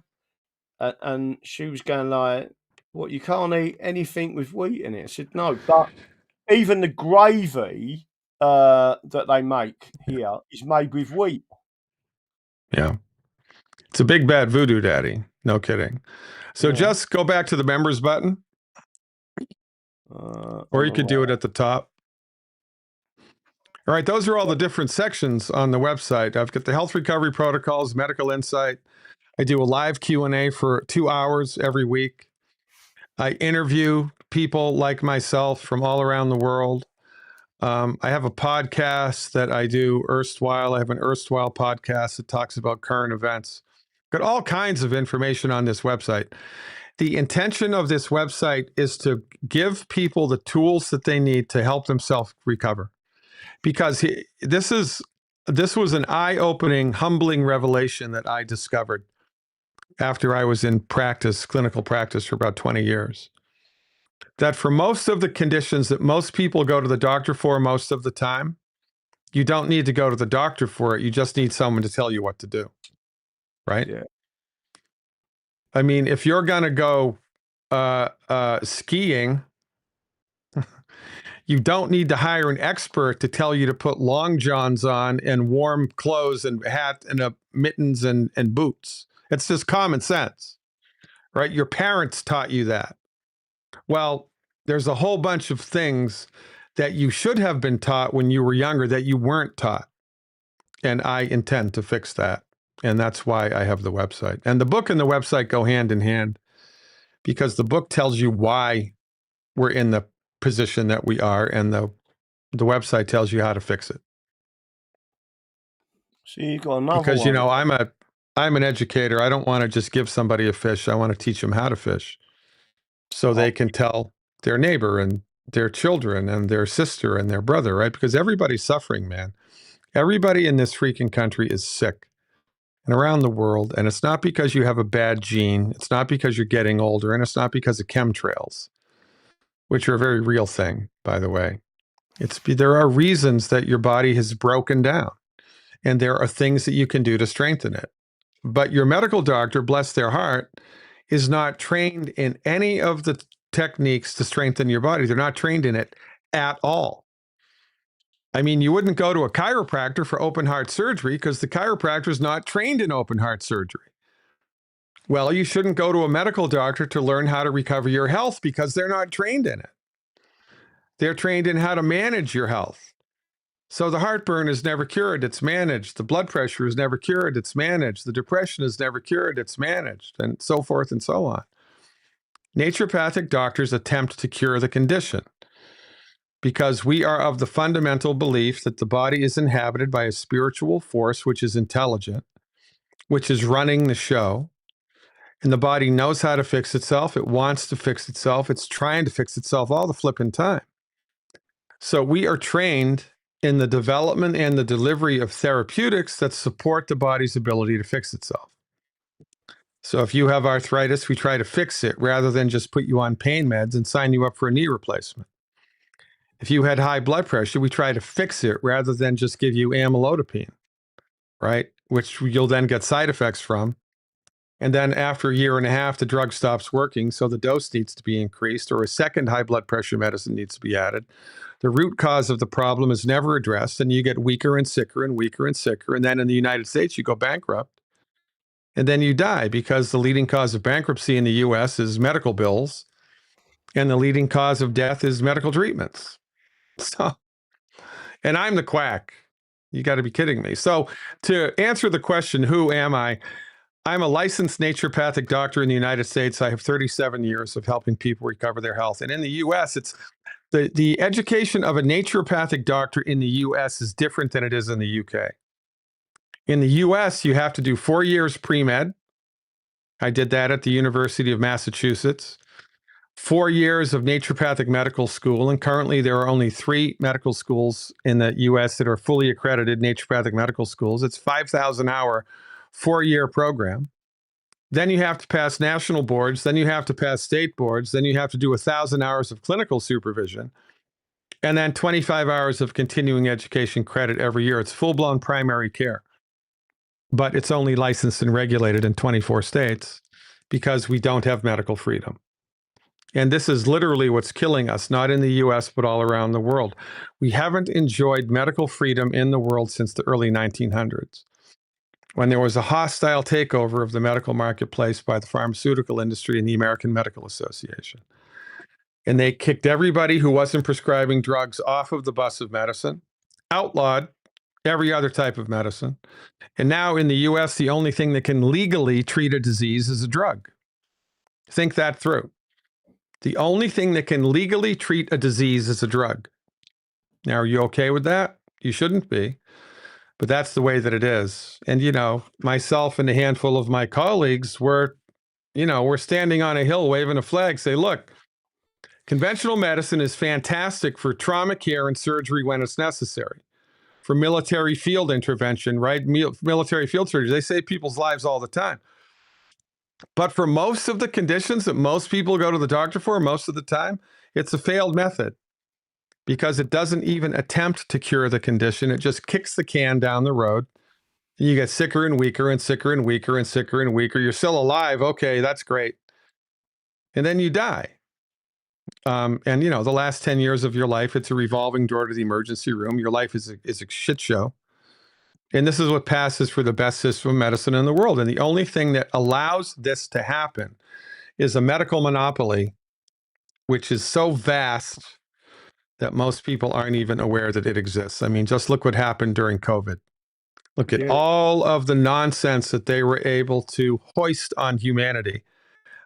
And she was going like, what, you can't eat anything with wheat in it? I said, no, but even the gravy that they make here is made with wheat. Yeah. It's a big bad voodoo daddy. No kidding. So just go back to the members button. Or you could do it at the top. All right, those are all the different sections on the website. I've got the health recovery protocols, medical insight. I do a live Q&A for 2 hours every week. I interview people like myself from all around the world. I have a podcast that I do erstwhile. I have an erstwhile podcast that talks about current events. Got all kinds of information on this website. The intention of this website is to give people the tools that they need to help themselves recover. Because this was an eye-opening, humbling revelation that I discovered after I was in clinical practice for about 20 years. That for most of the conditions that most people go to the doctor for most of the time, you don't need to go to the doctor for it. You just need someone to tell you what to do. Right? Yeah. I mean, if you're going to go skiing, you don't need to hire an expert to tell you to put long johns on and warm clothes and hat and mittens and boots. It's just common sense, right? Your parents taught you that. Well, there's a whole bunch of things that you should have been taught when you were younger that you weren't taught. And I intend to fix that. And that's why I have the website. And the book and the website go hand in hand because the book tells you why we're in the position that we are, and the website tells you how to fix it. So you got another Because, one. I'm an educator. I don't want to just give somebody a fish. I want to teach them how to fish so they can tell their neighbor and their children and their sister and their brother, right? Because everybody's suffering, man. Everybody in this freaking country is sick and around the world. And it's not because you have a bad gene. It's not because you're getting older. And it's not because of chemtrails, which are a very real thing, by the way. There are reasons that your body has broken down, and there are things that you can do to strengthen it. But your medical doctor, bless their heart, is not trained in any of the techniques to strengthen your body. They're not trained in it at all. I mean, you wouldn't go to a chiropractor for open heart surgery because the chiropractor is not trained in open heart surgery. Well, you shouldn't go to a medical doctor to learn how to recover your health because they're not trained in it. They're trained in how to manage your health. So the heartburn is never cured, it's managed. The blood pressure is never cured, it's managed. The depression is never cured, it's managed, and so forth and so on. Naturopathic doctors attempt to cure the condition because we are of the fundamental belief that the body is inhabited by a spiritual force which is intelligent, which is running the show, and the body knows how to fix itself. It wants to fix itself. It's trying to fix itself all the flipping time. So we are trained in the development and the delivery of therapeutics that support the body's ability to fix itself. So if you have arthritis, we try to fix it rather than just put you on pain meds and sign you up for a knee replacement. If you had high blood pressure, we try to fix it rather than just give you amlodipine, right? Which you'll then get side effects from. And then after a year and a half, the drug stops working, so the dose needs to be increased, or a second high blood pressure medicine needs to be added. The root cause of the problem is never addressed, and you get weaker and sicker and weaker and sicker. And then in the United States, you go bankrupt, and then you die because the leading cause of bankruptcy in the US is medical bills, and the leading cause of death is medical treatments. So, and I'm the quack. You got to be kidding me. So to answer the question, who am I? I'm a licensed naturopathic doctor in the United States. I have 37 years of helping people recover their health. And in the US, it's the education of a naturopathic doctor in the US is different than it is in the UK. In the US, you have to do 4 years pre-med. I did that at the University of Massachusetts. 4 years of naturopathic medical school. And currently there are only 3 medical schools in the US that are fully accredited naturopathic medical schools. It's 5,000-hour, 4-year program. Then you have to pass national boards. Then you have to pass state boards. Then you have to do 1,000 hours of clinical supervision. And then 25 hours of continuing education credit every year. It's full-blown primary care. But it's only licensed and regulated in 24 states because we don't have medical freedom. And this is literally what's killing us, not in the US, but all around the world. We haven't enjoyed medical freedom in the world since the early 1900s, when there was a hostile takeover of the medical marketplace by the pharmaceutical industry and the American Medical Association. And they kicked everybody who wasn't prescribing drugs off of the bus of medicine, outlawed every other type of medicine. And now in the US, the only thing that can legally treat a disease is a drug. Think that through. The only thing that can legally treat a disease is a drug. Now, are you okay with that? You shouldn't be, but that's the way that it is. And, myself and a handful of my colleagues we're standing on a hill waving a flag, say, look, conventional medicine is fantastic for trauma care and surgery when it's necessary, for military field intervention, right? Military field surgery, they save people's lives all the time. But for most of the conditions that most people go to the doctor for, most of the time, it's a failed method because it doesn't even attempt to cure the condition. It just kicks the can down the road. You get sicker and weaker and sicker and weaker and sicker and weaker. You're still alive. Okay, that's great. And then you die. The last 10 years of your life, it's a revolving door to the emergency room. Your life is a shit show. And this is what passes for the best system of medicine in the world. And the only thing that allows this to happen is a medical monopoly, which is so vast that most people aren't even aware that it exists. I mean, just look what happened during COVID. Look at all of the nonsense that they were able to hoist on humanity.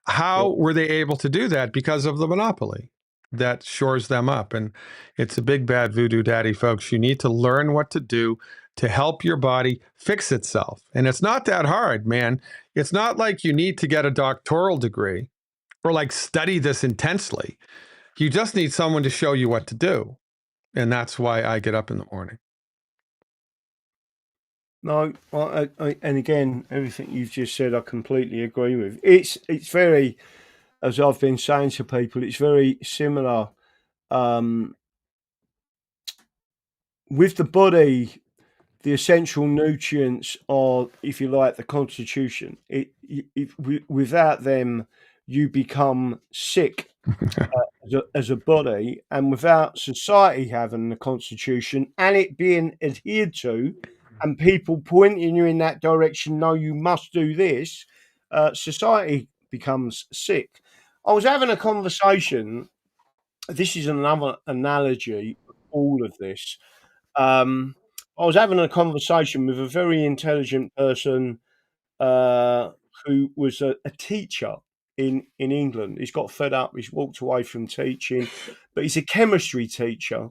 How were they able to do that? Because of the monopoly. that shores them up. And it's a big bad voodoo daddy, folks. You need to learn what to do to help your body fix itself. And it's not that hard, man. It's not like you need to get a doctoral degree or like study this intensely. You just need someone to show you what to do. And that's why I get up in the morning. No, and again, everything you've just said, I completely agree with. It's very, as I've been saying to people, it's very similar with the body. The essential nutrients are, if you like, the constitution. Without them, you become sick as a body, and without society having the constitution and it being adhered to, and people pointing you in that direction, no, you must do this, society becomes sick. I was having a conversation. This is another analogy of all of this. I was having a conversation with a very intelligent person who was a teacher in England. He's got fed up. He's walked away from teaching, but he's a chemistry teacher.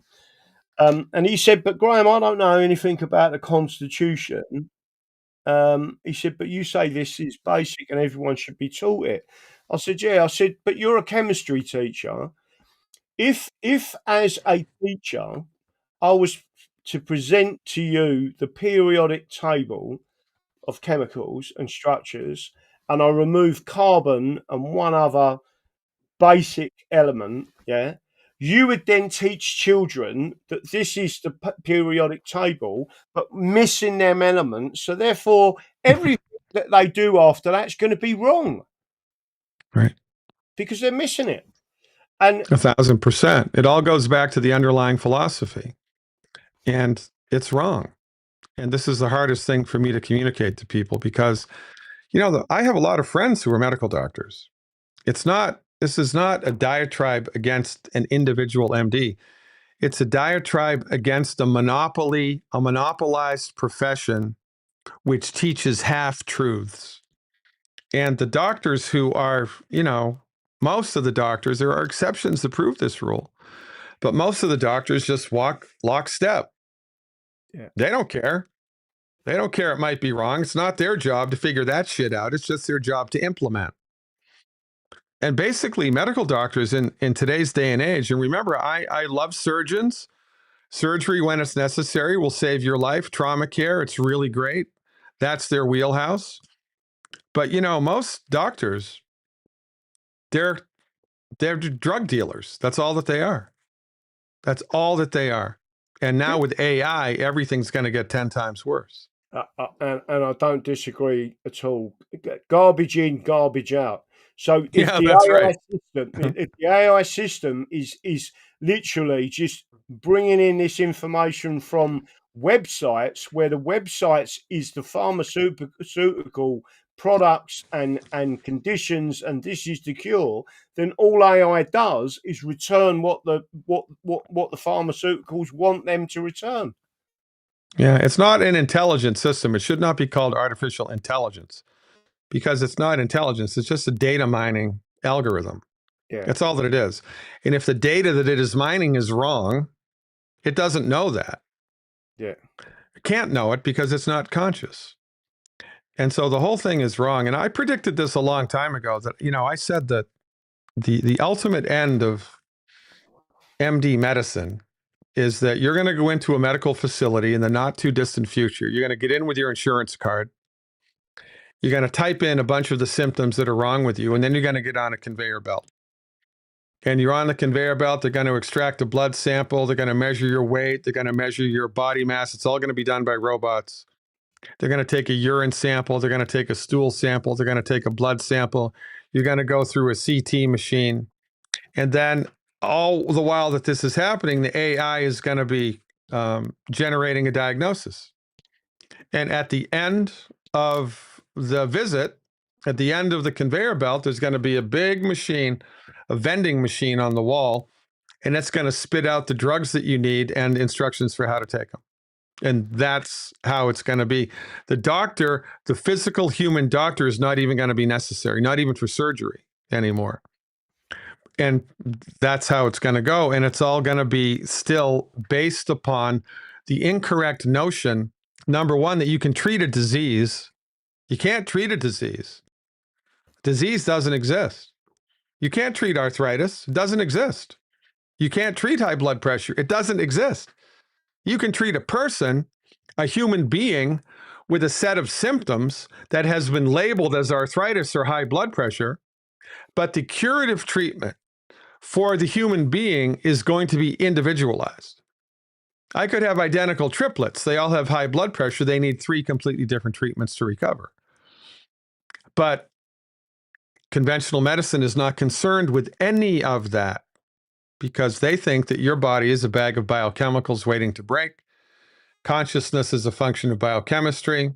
And he said, "But Graham, I don't know anything about the Constitution." He said, "But you say this is basic and everyone should be taught it." I said, "Yeah." I said, "But you're a chemistry teacher. If as a teacher I was to present to you the periodic table of chemicals and structures, and I remove carbon and one other basic element, yeah, you would then teach children that this is the periodic table, but missing them elements. So therefore, everything that they do after that's going to be wrong, Right? Because they're missing it." And 1,000%. It all goes back to the underlying philosophy, and it's wrong. And this is the hardest thing for me to communicate to people because, I have a lot of friends who are medical doctors. This is not a diatribe against an individual MD. It's a diatribe against a monopolized profession which teaches half truths. And the doctors who are, most of the doctors, there are exceptions to prove this rule, but most of the doctors just walk lockstep. Yeah. They don't care. They don't care it might be wrong. It's not their job to figure that shit out. It's just their job to implement. And basically, medical doctors in today's day and age, and remember, I love surgeons. Surgery, when it's necessary, will save your life. Trauma care, it's really great. That's their wheelhouse. But, most doctors, they're drug dealers. That's all that they are. That's all that they are. And now with AI, everything's going to get 10 times worse. And I don't disagree at all. Garbage in, garbage out. So if Yeah, the that's AI right. system, if the AI system is literally just bringing in this information from websites, where the websites is the pharmaceutical products and conditions, and this is the cure, then all AI does is return what the pharmaceuticals want them to return. Yeah, it's not an intelligent system. It should not be called artificial intelligence because it's not intelligence. It's just a data mining algorithm. Yeah. That's all that it is. And if the data that it is mining is wrong, it doesn't know that. Yeah. It can't know it because it's not conscious. And so the whole thing is wrong. And I predicted this a long time ago that, I said that the ultimate end of MD medicine is that you're going to go into a medical facility in the not too distant future. You're going to get in with your insurance card. You're going to type in a bunch of the symptoms that are wrong with you, and then you're going to get on a conveyor belt. And you're on the conveyor belt. They're going to extract a blood sample. They're going to measure your weight. They're going to measure your body mass. It's all going to be done by robots. They're going to take a urine sample. They're going to take a stool sample. They're going to take a blood sample. You're going to go through a CT machine. And then all the while that this is happening, the AI is going to be generating a diagnosis. And at the end of the visit, at the end of the conveyor belt, there's going to be a big machine, a vending machine on the wall, and it's going to spit out the drugs that you need and instructions for how to take them. And that's how it's going to be. The doctor, the physical human doctor, is not even going to be necessary, not even for surgery anymore. And that's how it's going to go. And it's all going to be still based upon the incorrect notion, number one, that you can treat a disease. You can't treat a disease. Disease doesn't exist. You can't treat arthritis. It doesn't exist. You can't treat high blood pressure. It doesn't exist. You can treat a person, a human being, with a set of symptoms that has been labeled as arthritis or high blood pressure, but the curative treatment for the human being is going to be individualized. I could have identical triplets. They all have high blood pressure. They need 3 completely different treatments to recover. But conventional medicine is not concerned with any of that because they think that your body is a bag of biochemicals waiting to break. Consciousness is a function of biochemistry,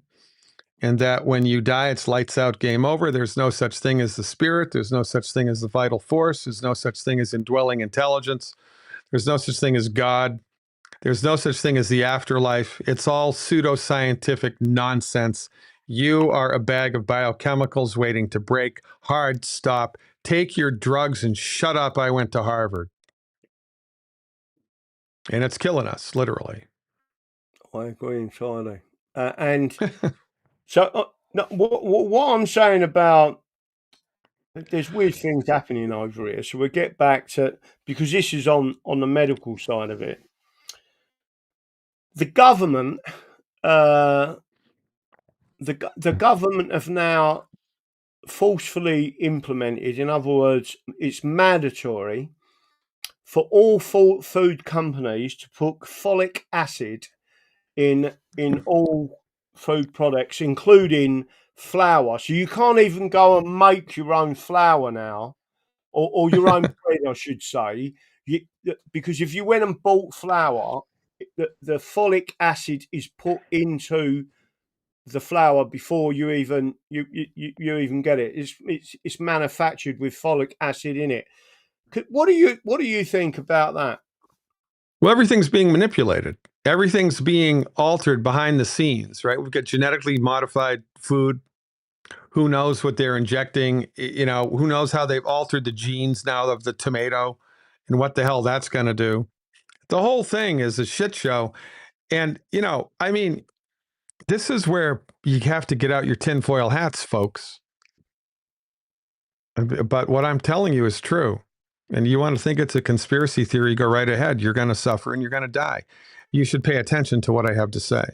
and that when you die, it's lights out, game over. There's no such thing as the spirit. There's no such thing as the vital force. There's no such thing as indwelling intelligence. There's no such thing as God. There's no such thing as the afterlife. It's all pseudoscientific nonsense. You are a bag of biochemicals waiting to break. Hard stop. Take your drugs and shut up. I went to Harvard. And it's killing us, literally. I agree entirely. And so no, what I'm saying about there's weird things happening over here. So we'll get back to, because this is on the medical side of it. The government, the government have now forcefully implemented, in other words, it's mandatory for all food companies to put folic acid in all food products, including flour. So you can't even go and make your own flour now, or your own bread, I should say, because if you went and bought flour, the folic acid is put into the flour before you even get it. It's manufactured with folic acid in it. What do you think about that? Well, everything's being manipulated. Everything's being altered behind the scenes, right? We've got genetically modified food. Who knows what they're injecting? You know, who knows how they've altered the genes now of the tomato and what the hell that's going to do. The whole thing is a shit show. And, you know, I mean, this is where you have to get out your tinfoil hats, folks. But what I'm telling you is true. And you want to think it's a conspiracy theory, go right ahead. You're going to suffer and you're going to die. You should pay attention to what I have to say.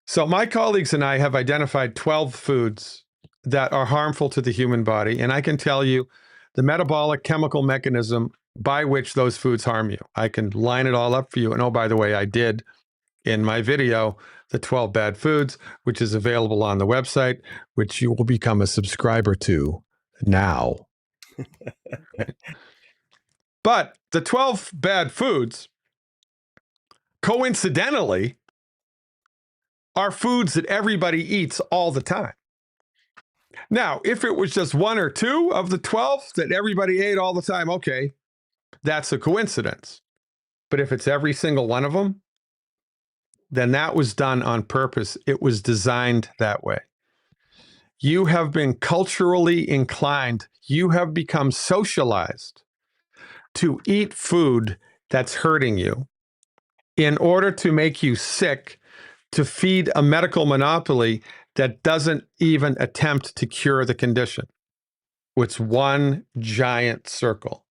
So my colleagues and I have identified 12 foods that are harmful to the human body. And I can tell you the metabolic chemical mechanism by which those foods harm you. I can line it all up for you. And oh, by the way, I did in my video, the 12 bad foods, which is available on the website, which you will become a subscriber to now. But the 12 bad foods, coincidentally, are foods that everybody eats all the time. Now, if it was just 1 or 2 of the 12 that everybody ate all the time, okay, that's a coincidence. But if it's every single one of them, then that was done on purpose. It was designed that way. You have been culturally inclined. You have become socialized to eat food that's hurting you in order to make you sick, to feed a medical monopoly that doesn't even attempt to cure the condition. It's one giant circle.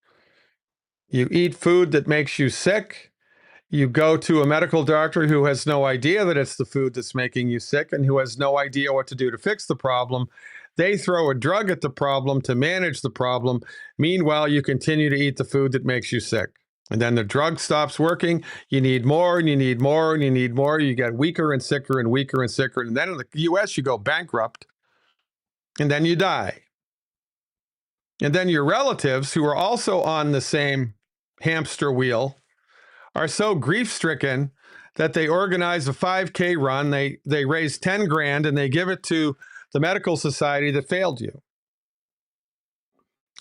You eat food that makes you sick. You go to a medical doctor who has no idea that it's the food that's making you sick and who has no idea what to do to fix the problem. They throw a drug at the problem to manage the problem. Meanwhile, you continue to eat the food that makes you sick. And then the drug stops working. You need more and you need more and you need more. You get weaker and sicker and weaker and sicker. And then in the US, you go bankrupt and then you die. And then your relatives who are also on the same hamster wheel are so grief-stricken that they organize a 5K run. They raise 10 grand and they give it to the medical society that failed you.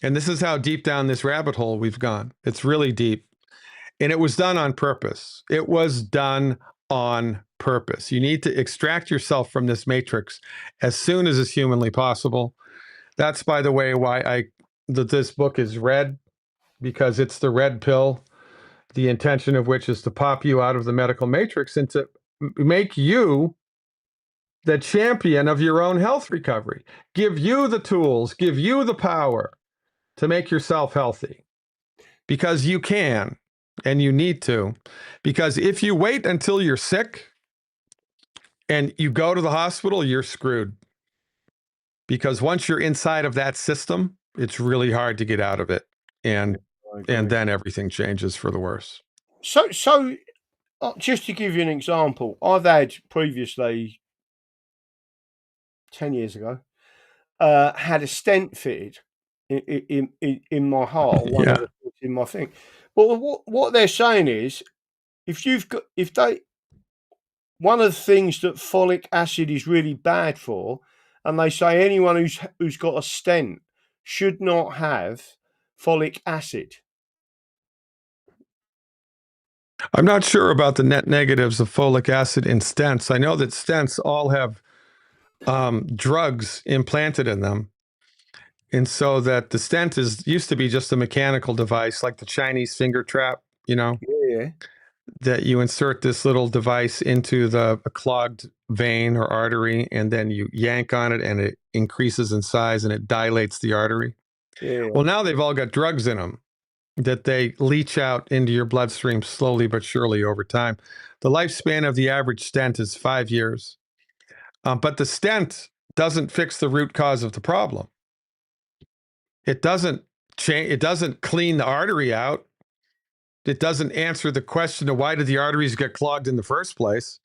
And this is how deep down this rabbit hole we've gone. It's really deep. And it was done on purpose. It was done on purpose. You need to extract yourself from this matrix as soon as is humanly possible. That's, by the way, why this book is read because it's the red pill, the intention of which is to pop you out of the medical matrix and to make you the champion of your own health recovery, give you the tools, give you the power to make yourself healthy, because you can and you need to. Because if you wait until you're sick and you go to the hospital, you're screwed. Because once you're inside of that system, it's really hard to get out of it. And then everything changes for the worse. So just to give you an example, I've had previously, 10 years ago, had a stent fitted in my heart, or one of the things in my thing. But what they're saying is, one of the things that folic acid is really bad for, and they say anyone who's got a stent should not have folic acid. I'm not sure about the net negatives of folic acid in stents. I know that stents all have drugs implanted in them. And so that the stent used to be just a mechanical device, like the Chinese finger trap, Yeah. that you insert this little device into a clogged vein or artery, and then you yank on it and it increases in size and it dilates the artery. Yeah. Well, now they've all got drugs in them that they leach out into your bloodstream slowly but surely over time. The lifespan of the average stent is 5 years. But the stent doesn't fix the root cause of the problem. It doesn't change. It doesn't clean the artery out. It doesn't answer the question of why did the arteries get clogged in the first place.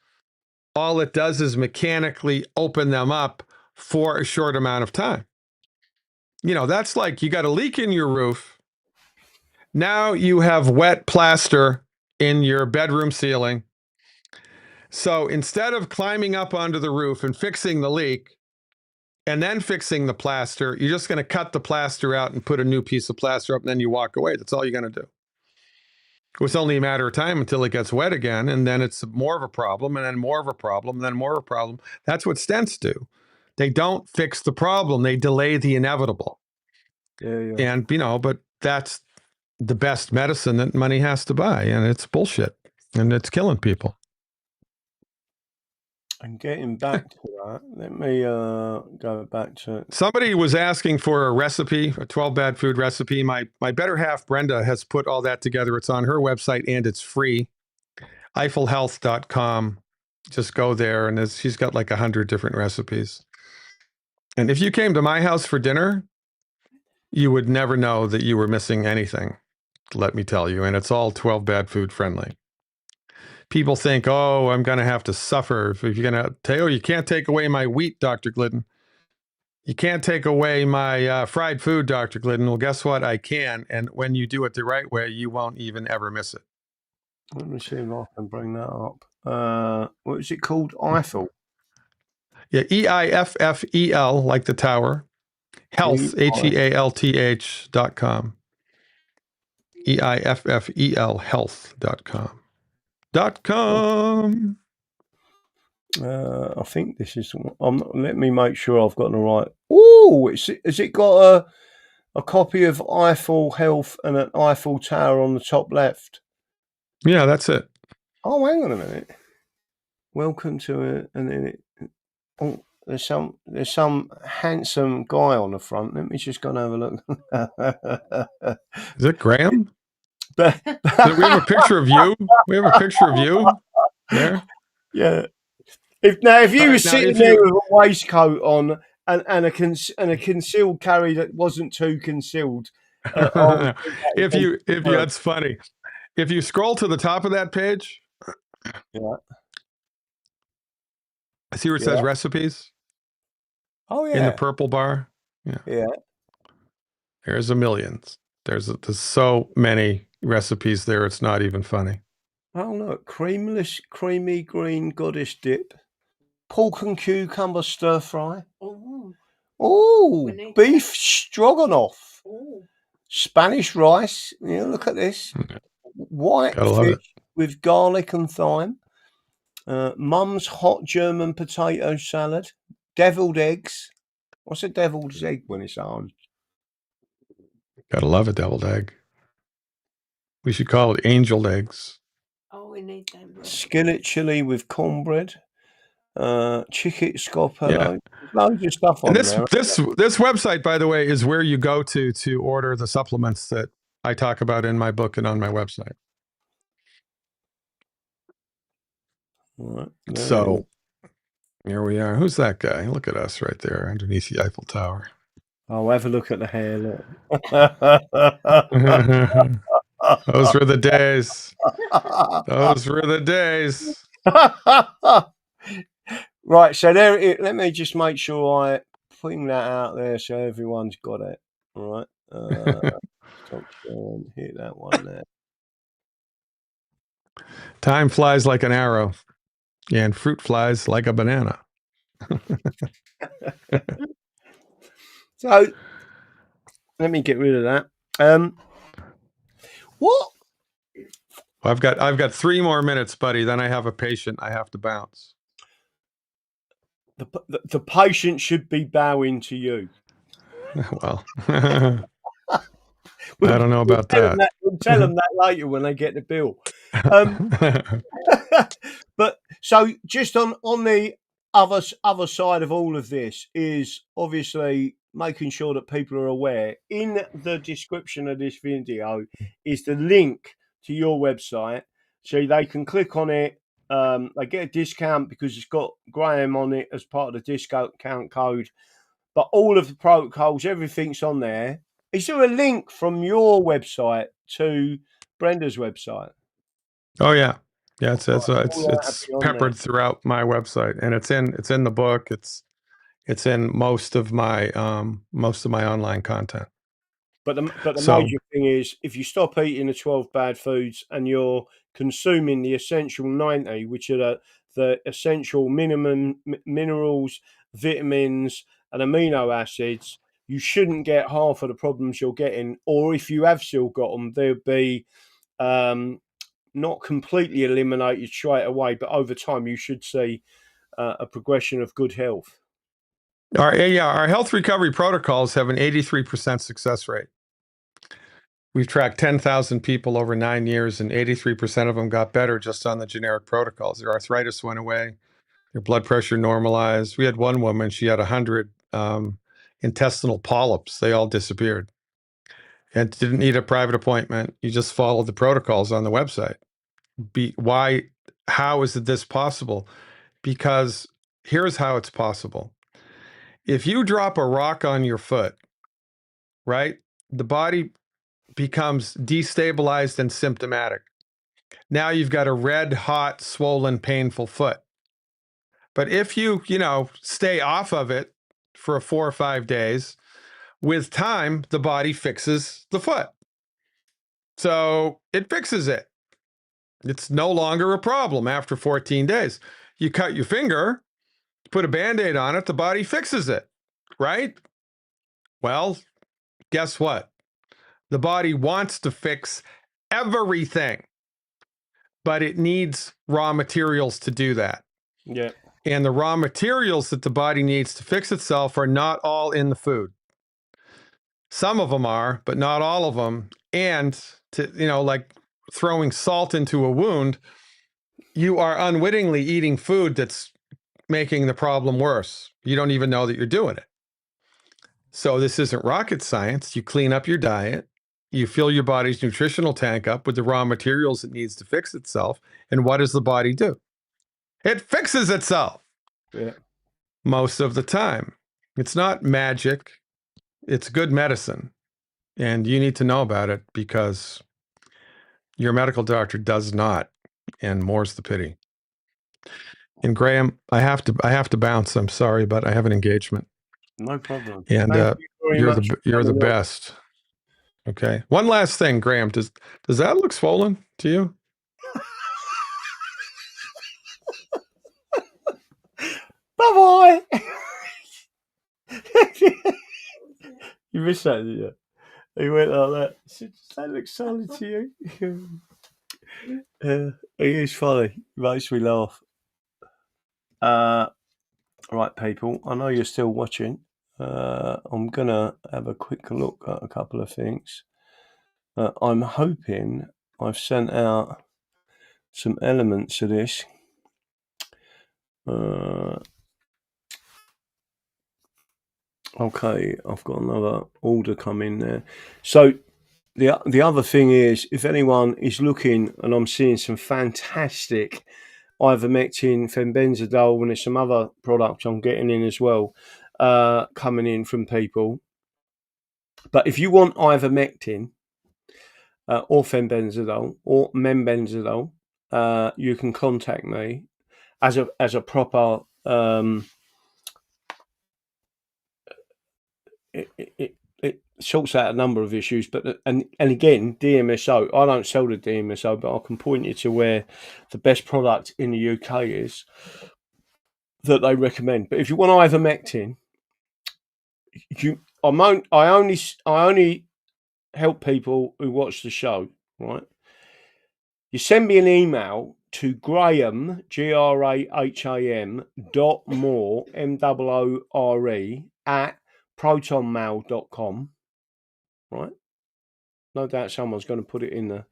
All it does is mechanically open them up for a short amount of time. That's like you got a leak in your roof. Now you have wet plaster in your bedroom ceiling. So instead of climbing up onto the roof and fixing the leak and then fixing the plaster, you're just going to cut the plaster out and put a new piece of plaster up, and then you walk away. That's all you're going to do. It's only a matter of time until it gets wet again, and then it's more of a problem, and then more of a problem, and then more of a problem. That's what stents do. They don't fix the problem. They delay the inevitable. Yeah. And, but that's the best medicine that money has to buy, and it's bullshit, and it's killing people. And getting back to that, let me go back to it. Somebody was asking for a recipe, a 12 bad food recipe. My better half, Brenda, has put all that together. It's on her website, and it's free. EiffelHealth.com. Just go there, and she's got like 100 different recipes. And if you came to my house for dinner, you would never know that you were missing anything, let me tell you. And it's all 12 bad food friendly. People think, oh, I'm going to have to suffer. If you're going to tell, you can't take away my wheat, Dr. Glidden. You can't take away my fried food, Dr. Glidden. Well, guess what? I can. And when you do it the right way, you won't even ever miss it. Let me see if I can bring that up. What is it called? Eiffel? Yeah, EIFFEL, like the tower. Health, HEALTH.com. EIFFEL, health.com. .com. I think this is. Let me make sure I've got the right. Oh, has it got a copy of Eiffel Health and an Eiffel Tower on the top left? Yeah, that's it. Oh, hang on a minute. Welcome to it, and then there's some handsome guy on the front. Let me just go and have a look. Is it Graham? We have a picture of you. We have a picture of you there. Yeah. If you were sitting there with a waistcoat on and a concealed carry that wasn't too concealed, that's funny. If you scroll to the top of that page, yeah. See where it says recipes? Oh yeah. In the purple bar. Yeah. There's a millions. There's so many recipes there. It's not even funny. Oh look, creamless, creamy green goddess dip, pork and cucumber stir fry. Oh, beef stroganoff. Ooh. Spanish rice. Yeah, look at this. White fish with garlic and thyme. Mum's hot German potato salad. Deviled eggs. What's a deviled egg when it's on? Gotta love a deviled egg. We should call it angel eggs. Oh, we need them. Skillet chili with cornbread. Chicken scopello. Yeah. Loads of stuff on And there. this website, by the way, is where you go to order the supplements that I talk about in my book and on my website. Right, so here we are. Who's that guy? Look at us right there underneath the Eiffel Tower. Oh, have a look at the hair. Look. Those were the days. Those were the days. Right, so there. Let me just make sure I putting that out there so everyone's got it. All right. Stop sharing. Hit that one there. Time flies like an arrow, and fruit flies like a banana. So let me get rid of that. What? I've got 3 more minutes, buddy. Then I have a patient I have to bounce. The patient should be bowing to you. Well, I don't know about that. We'll tell them that later when they get the bill. But so just on the other side of all of this is obviously making sure that people are aware. In the description of this video is the link to your website, so they can click on it. They get a discount because it's got Graham on it as part of the discount code. But all of the protocols, everything's on there. Is there a link from your website to Brenda's website? Oh yeah, yeah. It's peppered throughout my website, and it's in the book. It's in most of my online content. But the major thing is, if you stop eating the 12 bad foods and you're consuming the essential 90, which are the essential minimum minerals, vitamins, and amino acids, you shouldn't get half of the problems you're getting. Or if you have still got them, they'll be not completely eliminated straight away, but over time you should see a progression of good health. Our health recovery protocols have an 83% success rate. We've tracked 10,000 people over 9 years, and 83% of them got better just on the generic protocols. Their arthritis went away, their blood pressure normalized. We had one woman, she had 100 intestinal polyps. They all disappeared. And didn't need a private appointment. You just followed the protocols on the website. How is this possible? Because here's how it's possible. If you drop a rock on your foot, right, the body becomes destabilized and symptomatic. Now you've got a red, hot, swollen, painful foot. But if you stay off of it for 4 or 5 days, with time, the body fixes the foot. So it fixes it. It's no longer a problem after 14 days. You cut your finger, put a Band-Aid on it, the body fixes it, right? Well, guess what? The body wants to fix everything, but it needs raw materials to do that. Yeah. And the raw materials that the body needs to fix itself are not all in the food. Some of them are, but not all of them. And like throwing salt into a wound, you are unwittingly eating food that's making the problem worse. You don't even know that you're doing it. So this isn't rocket science. You clean up your diet. You fill your body's nutritional tank up with the raw materials it needs to fix itself. And what does the body do? It fixes itself. Yeah. Most of the time. It's not magic. It's good medicine. And you need to know about it because your medical doctor does not. And more's the pity. And Graham, I have to bounce. I'm sorry, but I have an engagement. No problem. And you're the best. Okay. One last thing, Graham. Does that look swollen to you? Bye bye. You missed that, didn't you? He went like that. Does that look solid to you? He is funny. He makes me laugh. Right, people. I know you're still watching. I'm gonna have a quick look at a couple of things. I'm hoping I've sent out some elements of this. Okay, I've got another order coming there. So the other thing is, if anyone is looking, and I'm seeing some fantastic ivermectin, fenbenzidole, and there's some other products I'm getting in as well, coming in from people. But if you want ivermectin or fenbenzidole or membenzidole, you can contact me as a proper. It sorts out a number of issues, but and again, DMSO. I don't sell the DMSO, but I can point you to where the best product in the UK is that they recommend. But if you want ivermectin, I only help people who watch the show, right? You send me an email to Graham, GRAHAM .more, MOORE, at protonmail.com, right? No doubt someone's going to put it in the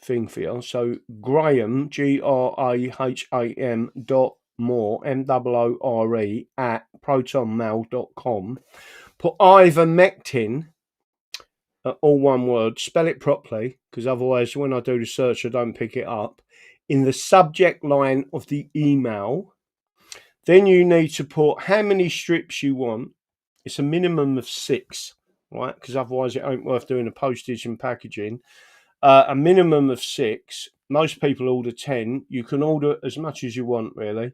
thing for you. So Graham, GRAHAM .more, MOORE, at protonmail.com. Put ivermectin, all one word, spell it properly, because otherwise when I do the search I don't pick it up, in the subject line of the email. Then you need to put how many strips you want. It's a minimum of 6, right? Because otherwise it ain't worth doing the postage and packaging. A minimum of 6. Most people order 10. You can order as much as you want, really,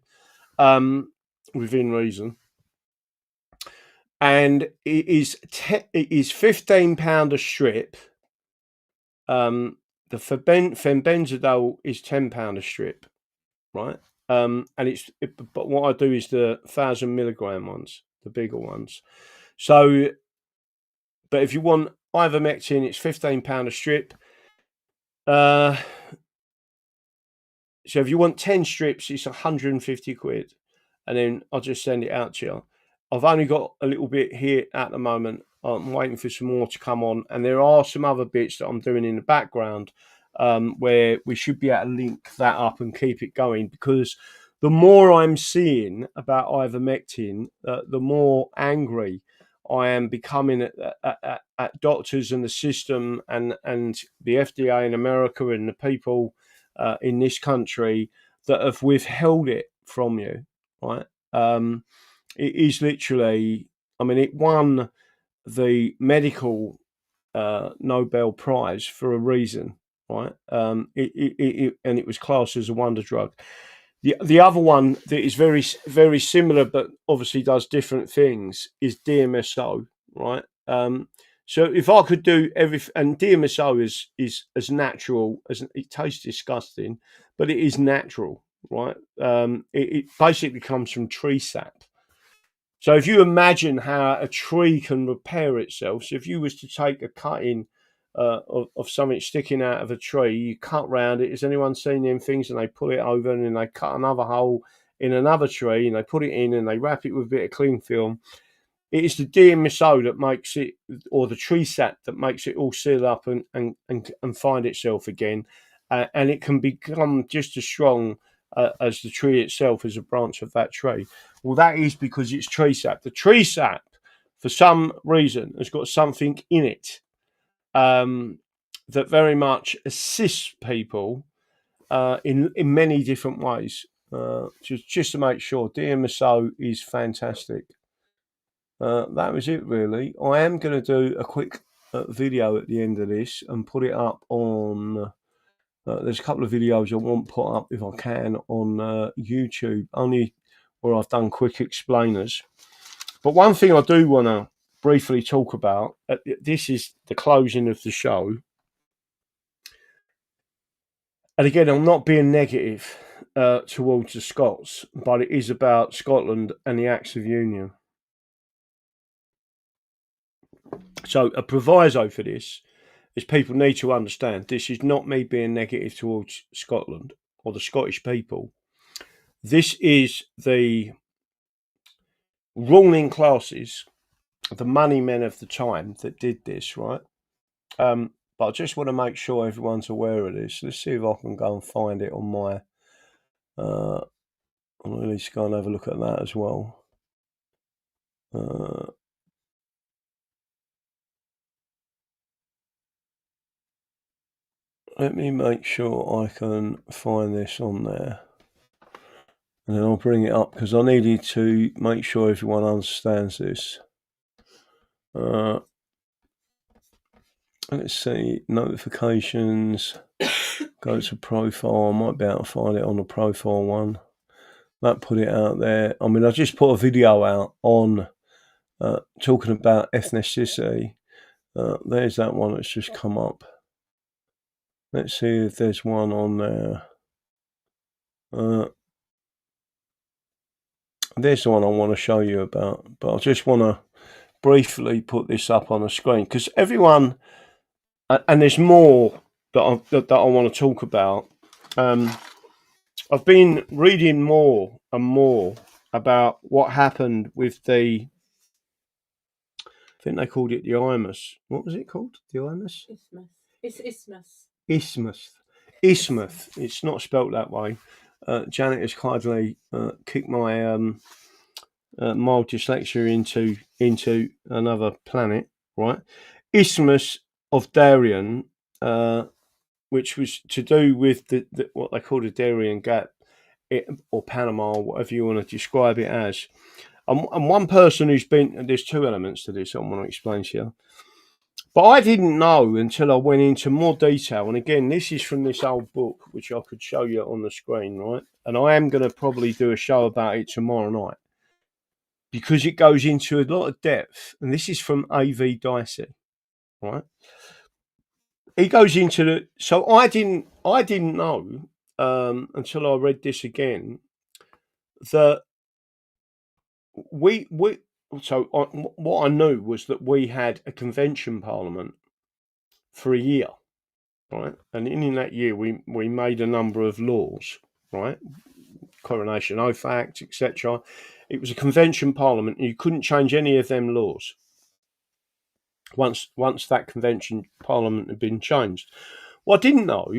within reason. And it is £15 a strip. The fenbenzidole is £10 a strip, right? But what I do is the 1,000 milligram ones, the bigger ones. So, but if you want ivermectin, it's £15 a strip. So if you want 10 strips, it's 150 quid, and then I'll just send it out to you. I've only got a little bit here at the moment. I'm waiting for some more to come on, and there are some other bits that I'm doing in the background, where we should be able to link that up and keep it going, because the more I'm seeing about ivermectin, the more angry I am becoming at doctors and the system and the FDA in America and the people in this country that have withheld it from you, right? It is literally, I mean, it won the medical Nobel Prize for a reason, right? And it was classed as a wonder drug. The other one that is very, very similar, but obviously does different things, is DMSO, right? So if I could do everything, and DMSO is as natural as, it tastes disgusting, but it is natural, right? It basically comes from tree sap. So if you imagine how a tree can repair itself, so if you was to take a cutting of something sticking out of a tree, you cut round it. Has anyone seen them things? And they pull it over and then they cut another hole in another tree and they put it in and they wrap it with a bit of cling film. It is the DMSO that makes it, or the tree sap that makes it all seal up and find itself again. And it can become just as strong as the tree itself as a branch of that tree. Well, that is because it's tree sap. The tree sap, for some reason, has got something in it that very much assists people in many different ways. Just to make sure, DMSO is fantastic. That was it, really. I am going to do a quick video at the end of this and put it up on. There's a couple of videos I want put up, if I can, on YouTube, only where I've done quick explainers. But one thing I do want to briefly talk about, this is the closing of the show. And again, I'm not being negative towards the Scots, but it is about Scotland and the Acts of Union. So a proviso for this is people need to understand this is not me being negative towards Scotland or the Scottish people. This is the ruling classes, the money men of the time that did this, right? But I just want to make sure everyone's aware of this. Let's see if I can go and find it on my. I'll at least go and have a look at that as well. Let me make sure I can find this on there. And then I'll bring it up because I needed to make sure everyone understands this. Let's see, notifications, go to profile. I might be able to find it on the profile one. That put it out there. I mean, I just put a video out on talking about ethnicity. There's that one that's just come up. Let's see if there's one on there. There's the one I want to show you about, but I just want to briefly put this up on the screen because everyone, and there's more that I want to talk about. I've been reading more and more about what happened with the, I think they called it the Isthmus. What was it called? The Isthmus? Isthmus. It's Isthmus. Isthmus. It's not spelt that way. Janet has kindly kicked my mild dyslexia into another planet, right? Isthmus of Darien, which was to do with the what they call the Darien Gap, or Panama, or whatever you want to describe it as. And one person who's been, there's two elements to this I want to explain to you. But I didn't know until I went into more detail. And again, this is from this old book, which I could show you on the screen, right? And I am going to probably do a show about it tomorrow night because it goes into a lot of depth. And this is from A.V. Dicey, right? He goes into the, so I didn't know until I read this again that what I knew was that we had a convention parliament for a year, right? And in that year, we made a number of laws, right? Coronation Oath Act, etc. It was a convention parliament, and you couldn't change any of them laws once that convention parliament had been changed. What I didn't know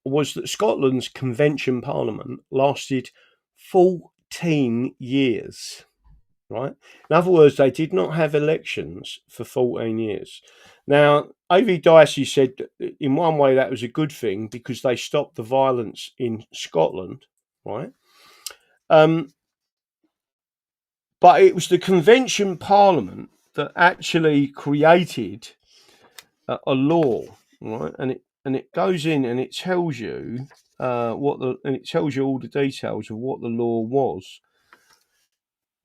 was that Scotland's convention parliament lasted 14 years. Right. In other words, they did not have elections for 14 years. Now, A.V. Dicey said in one way that was a good thing because they stopped the violence in Scotland, right? But it was the Convention Parliament that actually created a law, right? And it goes in and it tells you it tells you all the details of what the law was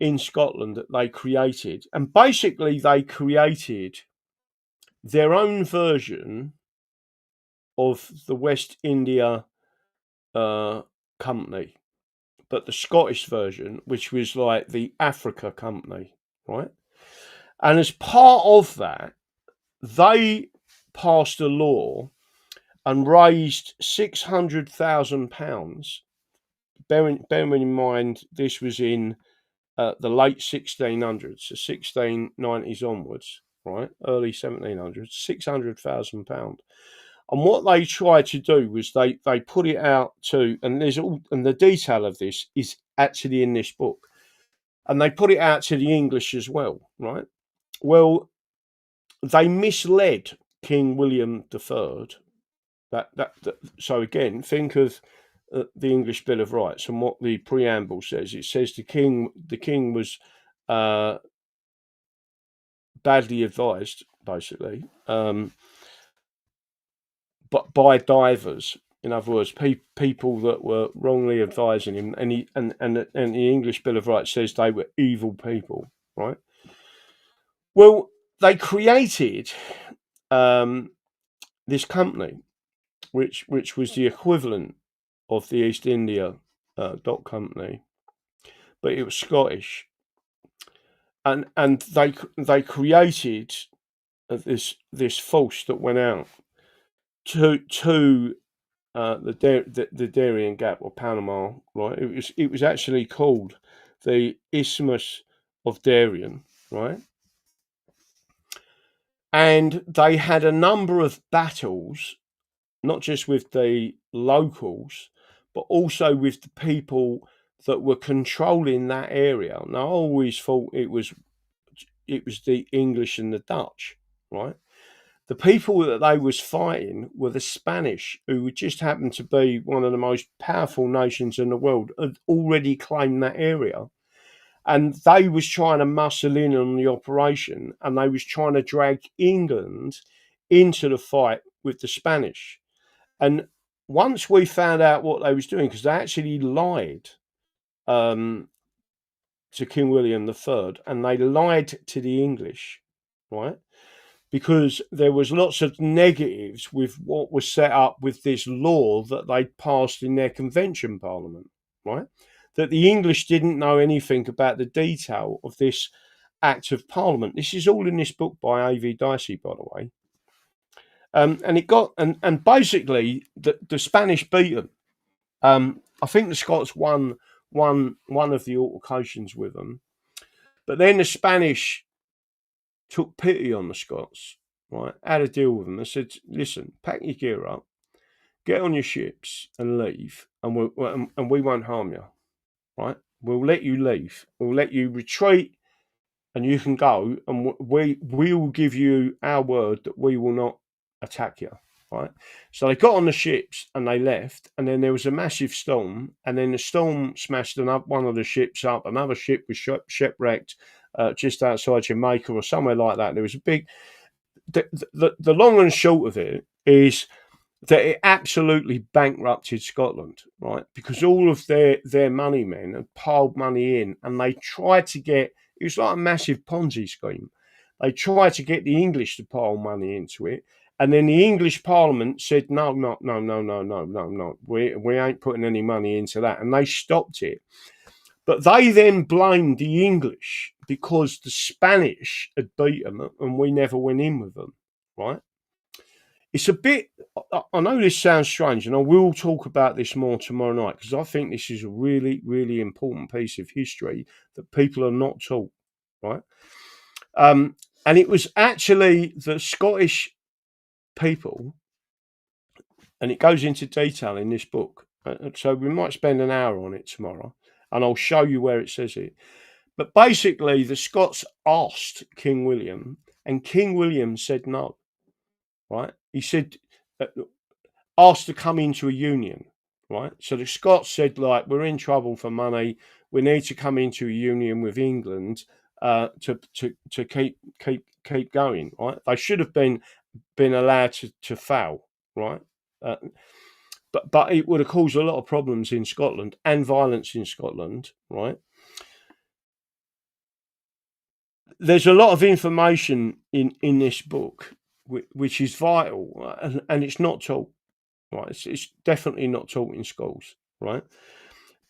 in Scotland that they created. And basically they created their own version of the West India Company, but the Scottish version, which was like the Africa Company, right? And as part of that, they passed a law and raised £600,000. Bearing in mind, this was in the late 1600s, so 1690s onwards, right? Early 1700s, £600,000. And what they tried to do was they put it out to, and the detail of this is actually in this book, and they put it out to the English as well, right? Well, they misled King William III. So again, think of the English Bill of Rights and what the preamble says. It says the king was badly advised, basically, but by divers. In other words, people that were wrongly advising him, and the English Bill of Rights says they were evil people, right? Well, they created this company, which was the equivalent of the East India Dock Company, but it was Scottish, and they created this force that went out to the Darien Gap or Panama, right? It was actually called the Isthmus of Darien, right? And they had a number of battles, not just with the locals, but also with the people that were controlling that area. Now, I always thought it was the English and the Dutch, right? The people that they was fighting were the Spanish, who just happened to be one of the most powerful nations in the world, had already claimed that area. And they was trying to muscle in on the operation, and they was trying to drag England into the fight with the Spanish. And once we found out what they was doing, because they actually lied to King William III, and they lied to the English, right? Because there was lots of negatives with what was set up with this law that they'd passed in their convention parliament, right? That the English didn't know anything about the detail of this act of parliament. This is all in this book by A.V. Dicey, by the way. And it got and basically the Spanish beat them. I think the Scots won one of the altercations with them, but then the Spanish took pity on the Scots, right? Had a deal with them. They said, "Listen, pack your gear up, get on your ships, and leave, and we won't harm you, right? We'll let you leave. We'll let you retreat, and you can go, and we will give you our word that we will not attack you." Right, so they got on the ships and they left, and then there was a massive storm, and then the storm smashed one of the ships up. Another ship was shipwrecked just outside Jamaica or somewhere like that. There was a big. The long and short of it is that it absolutely bankrupted Scotland, right? Because all of their money men had piled money in, and they tried to get. It was like a massive Ponzi scheme. They tried to get the English to pile money into it. And then the English Parliament said, no. We ain't putting any money into that. And they stopped it. But they then blamed the English because the Spanish had beat them and we never went in with them, right? It's a bit, I know this sounds strange, and I will talk about this more tomorrow night, because I think this is a really, really important piece of history that people are not taught, right? And it was actually the Scottish people, and it goes into detail in this book. So we might spend an hour on it tomorrow, and I'll show you where it says it. But basically, the Scots asked King William, and King William said no, right? He said, asked to come into a union, right? So the Scots said, like, we're in trouble for money. We need to come into a union with England to keep going, right? They should have been allowed to fail, right? But it would have caused a lot of problems in Scotland and violence in Scotland, right? There's a lot of information in this book which is vital, and it's not taught, right? It's definitely not taught in schools, right?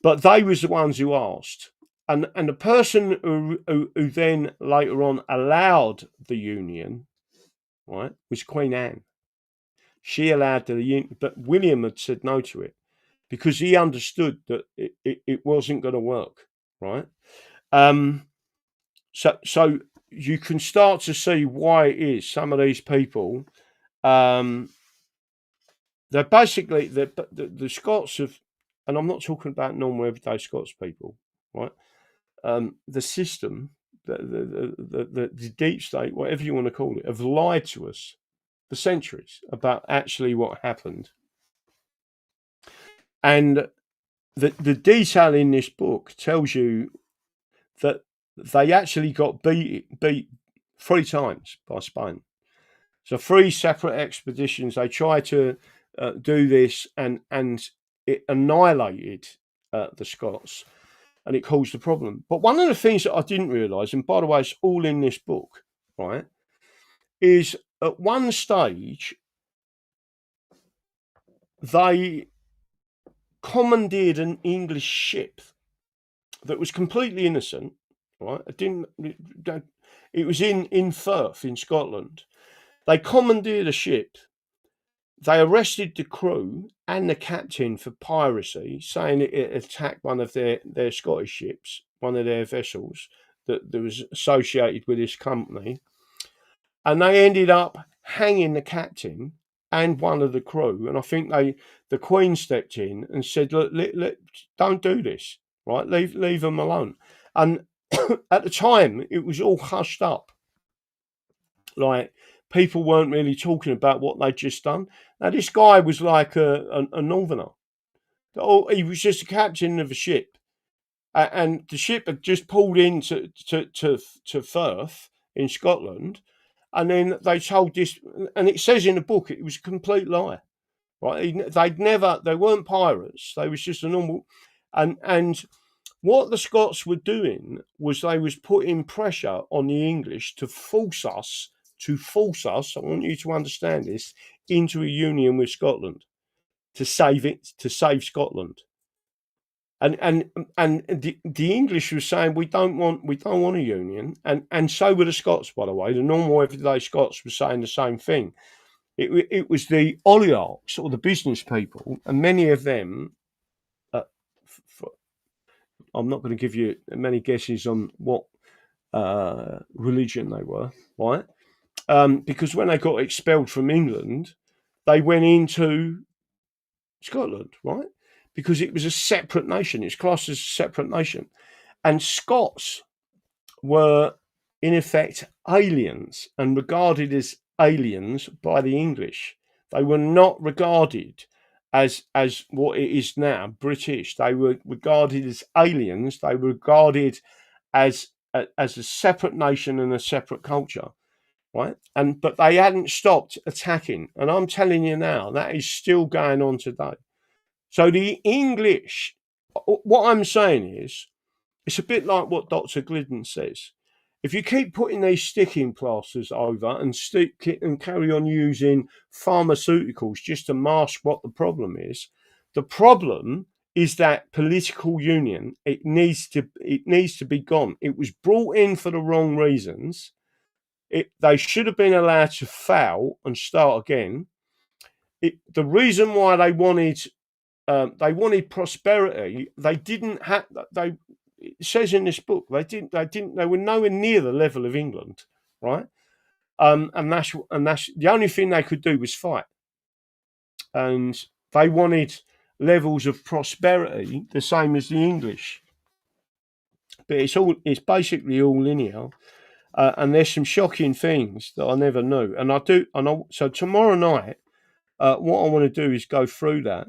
But they was the ones who asked, and the person who then later on allowed the union, right, was Queen Anne. She allowed the union, but William had said no to it because he understood that it wasn't going to work, right? So you can start to see why it is some of these people, they're basically the Scots have, and I'm not talking about normal everyday Scots people, right? The system, the deep state, whatever you want to call it, have lied to us for centuries about actually what happened. And the detail in this book tells you that they actually got beat 3 times by Spain. So 3 separate expeditions. They tried to do this, and it annihilated the Scots, and it caused a problem. But one of the things that I didn't realise, and by the way, it's all in this book, right, is at one stage they commandeered an English ship that was completely innocent, right? It was in Firth in Scotland. They commandeered a ship. They arrested the crew and the captain for piracy, saying it attacked one of their Scottish ships, one of their vessels that was associated with this company. and they ended up hanging the captain and one of the crew. And I think the Queen stepped in and said, "Look, don't do this, right? Leave them alone." And at the time, it was all hushed up. Like, people weren't really talking about what they'd just done. Now, this guy was like a northerner. Oh, he was just a captain of a ship, and the ship had just pulled into to Firth in Scotland, and then they told this, and it says in the book it was a complete lie, right? They weren't pirates. They was just a normal, and what the Scots were doing was they was putting pressure on the English to force us. I want you to understand this, into a union with Scotland to save Scotland. And the English were saying we don't want a union, and so were the Scots, by the way. The normal everyday Scots were saying the same thing. It was the oligarchs or the business people, and many of them. I'm not going to give you many guesses on what religion they were, right? Because when they got expelled from England, they went into Scotland, right? Because it was a separate nation. It's classed as a separate nation. And Scots were, in effect, aliens and regarded as aliens by the English. They were not regarded as what it is now, British. They were regarded as aliens. They were regarded as a separate nation and a separate culture, right? But they hadn't stopped attacking. And I'm telling you now, that is still going on today. So the English, what I'm saying is, it's a bit like what Dr Glidden says. If you keep putting these sticking plasters over and carry on using pharmaceuticals just to mask what the problem is that political union, it needs to be gone. It was brought in for the wrong reasons. They should have been allowed to fail and start again. The reason why they wanted prosperity. They didn't have. It says in this book they were nowhere near the level of England, right? And that's the only thing they could do was fight, and they wanted levels of prosperity the same as the English. But it's basically all linear, and there's some shocking things that I never knew, so tomorrow night, what I want to do is go through that.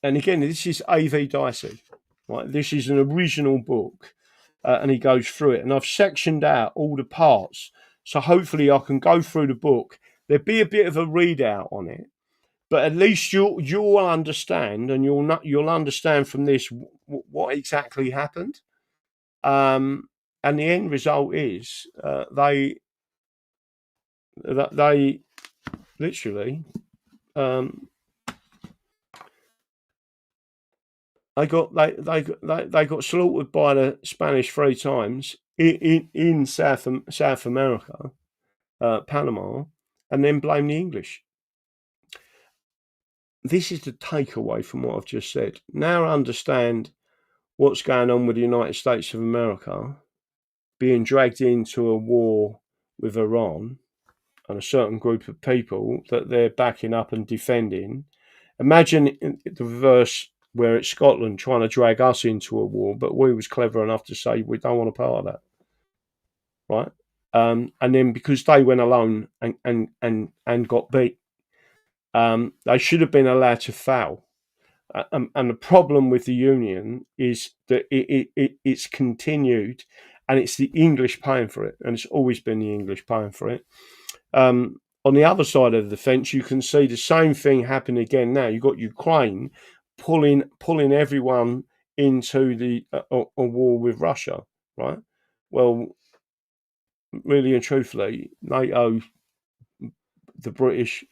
And again, this is A.V. Dicey, right? This is an original book, and he goes through it. And I've sectioned out all the parts, so hopefully I can go through the book. There'll be a bit of a readout on it, but at least you'll understand, and you'll understand from this what exactly happened. And the end result is they literally. They got slaughtered by the Spanish 3 times in South America, Panama, and then blame the English. This is the takeaway from what I've just said. Now I understand what's going on with the United States of America being dragged into a war with Iran and a certain group of people that they're backing up and defending. Imagine the reverse, where it's Scotland trying to drag us into a war, but we was clever enough to say we don't want a part of that, right? And then because they went alone and got beat, they should have been allowed to fail. And the problem with the union is that it's continued, and it's the English paying for it, and it's always been the English paying for it. On the other side of the fence, you can see the same thing happen again now. You've got Ukraine pulling everyone into a war with Russia, right? Well, really and truthfully, NATO, the British,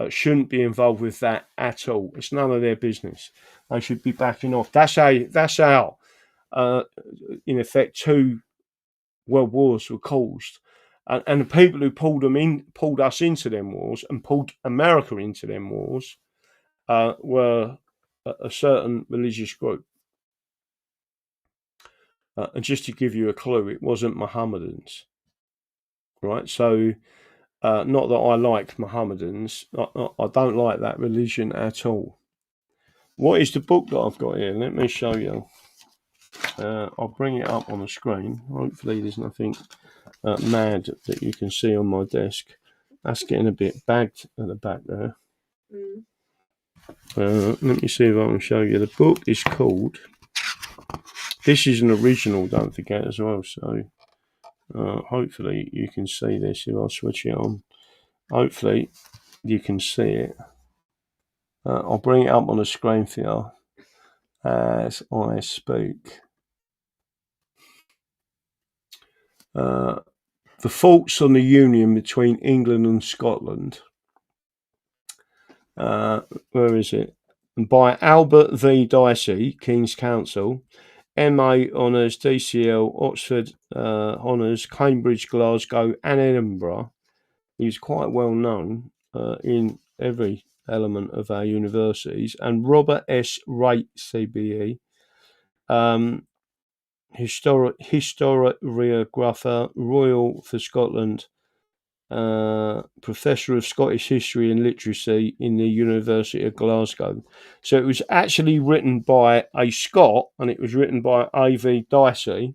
shouldn't be involved with that at all. It's none of their business. They should be backing off. That's how in effect, 2 world wars were caused. And the people who pulled us into them wars and pulled America into them wars were a certain religious group. And just to give you a clue, it wasn't Mohammedans. right? So, not that I like Mohammedans. I don't like that religion at all. What is the book that I've got here? Let me show you. I'll bring it up on the screen. Hopefully there's nothing mad that you can see on my desk. That's getting a bit bagged at the back there. Let me see if I can show you. The book is called... This is an original, don't forget, as well. So hopefully you can see this if I switch it on. Hopefully you can see it. I'll bring it up on the screen for you as I speak. The Faults on the Union between England and Scotland. Where is it? By Albert V. Dicey, King's Counsel, MA Honours, DCL, Oxford Honours, Cambridge, Glasgow and Edinburgh. He's quite well known in every element of our universities. And Robert S. Wright, CBE, historiographer, Royal for Scotland, Professor of Scottish History and Literacy in the University of Glasgow. So it was actually written by a Scot, and it was written by A.V. Dicey,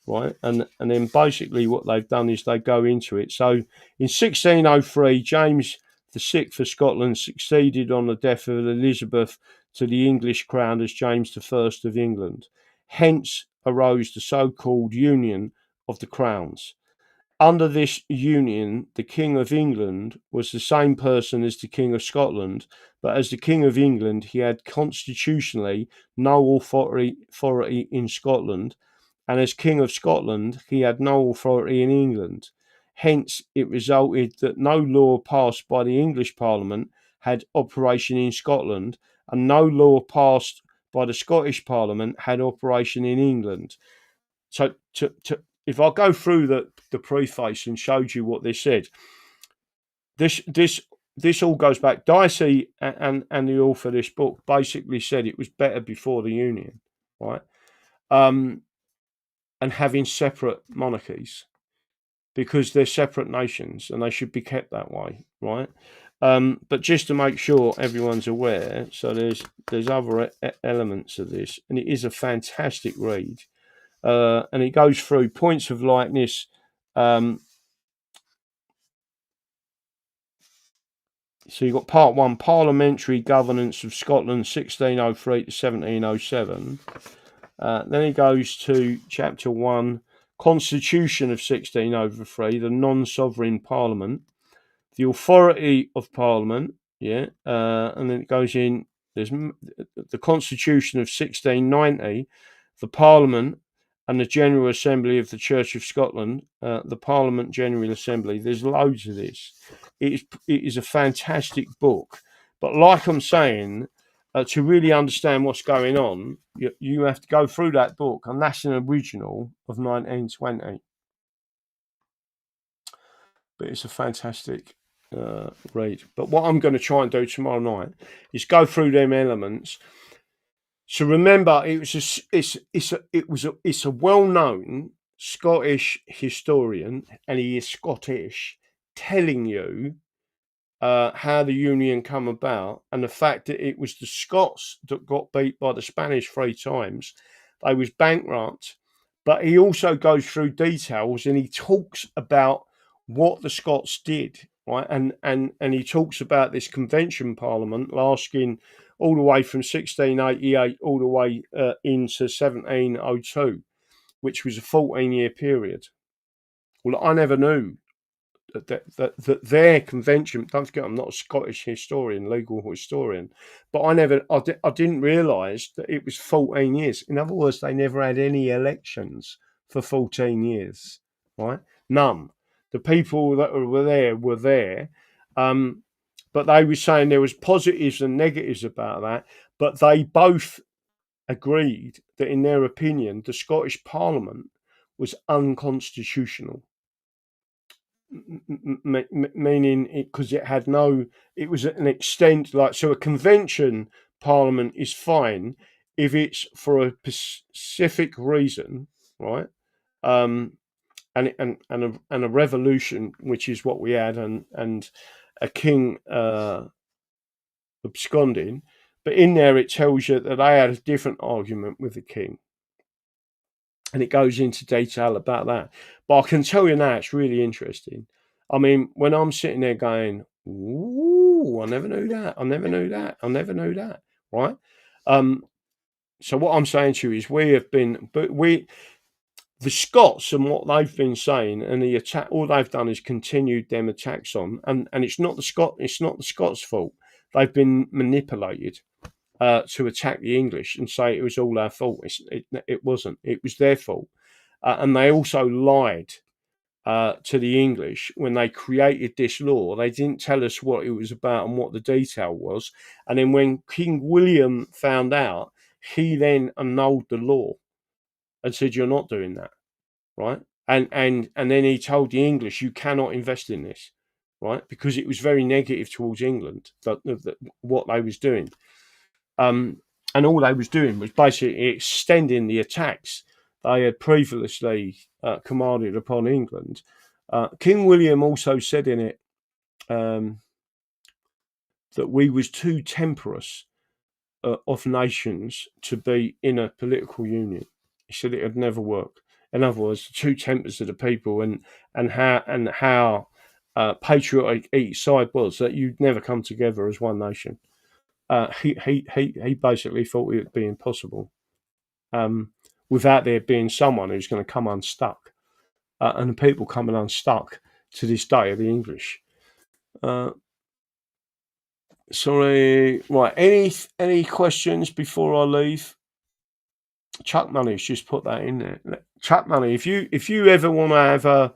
right? And then basically what they've done is they go into it. So in 1603, James VI of Scotland succeeded on the death of Elizabeth to the English crown as James I of England. Hence arose the so-called Union of the Crowns. Under this union, the King of England was the same person as the King of Scotland, but as the King of England, he had constitutionally no authority in Scotland, and as King of Scotland, he had no authority in England. Hence, it resulted that no law passed by the English Parliament had operation in Scotland, and no law passed by the Scottish Parliament had operation in England. So, if I go through the preface and showed you what this said, this all goes back. Dicey and the author of this book basically said it was better before the Union, right? And having separate monarchies, because they're separate nations and they should be kept that way, right? But just to make sure everyone's aware, so there's other elements of this, and it is a fantastic read. And it goes through points of likeness. So you've got part one, Parliamentary Governance of Scotland, 1603 to 1707. Then he goes to chapter one, Constitution of 1603, the non-sovereign Parliament, the authority of Parliament, and then it goes in, there's the Constitution of 1690, the Parliament and the General Assembly of the Church of Scotland, the Parliament General Assembly. There's loads of this. It is a fantastic book. But like I'm saying, to really understand what's going on, you have to go through that book, and that's an original of 1920. But it's a fantastic read. But what I'm going to try and do tomorrow night is go through them elements. So remember, it's a well-known Scottish historian, and he is Scottish, telling you how the Union come about, and the fact that it was the Scots that got beat by the Spanish 3 times. They was bankrupt, but he also goes through details and he talks about what the Scots did, right? And he talks about this Convention Parliament lasting all the way from 1688 all the way into 1702, which was a 14-year period. Well, I never knew that their convention, don't forget I'm not a Scottish historian, legal historian, but I didn't realise that it was 14 years. In other words, they never had any elections for 14 years, right? None. The people that were there, but they were saying there was positives and negatives about that, but they both agreed that in their opinion, the Scottish Parliament was unconstitutional. Meaning because it had it was an extent, like, so a convention parliament is fine if it's for a specific reason, right? And a revolution, which is what we had, and a king absconding. But in there, it tells you that they had a different argument with the king, and it goes into detail about that. But I can tell you now, it's really interesting. I mean, when I'm sitting there going, "Ooh, I never knew that. I never knew that. I never knew that." Right? So what I'm saying to you is, the Scots and what they've been saying, and the attack, all they've done is continued them attacks on, and it's not the Scots' fault. They've been manipulated to attack the English and say it was all our fault. It wasn't. It was their fault, and they also lied to the English when they created this law. They didn't tell us what it was about and what the detail was. And then when King William found out, he then annulled the law and said, "You're not doing that." Right? And then he told the English, "You cannot invest in this," right? Because it was very negative towards England, what they was doing. And all they was doing was basically extending the attacks they had previously commanded upon England. King William also said in it that we was too temperate of nations to be in a political union. He said it would never work. In other words, the two tempers of the people and how patriotic each side was, that you'd never come together as one nation. He basically thought it would be impossible without there being someone who's going to come unstuck, and the people coming unstuck to this day are the English. Sorry, right? Any questions before I leave? Chuck Money's just put that in there. Chuck Money, if you ever want to have a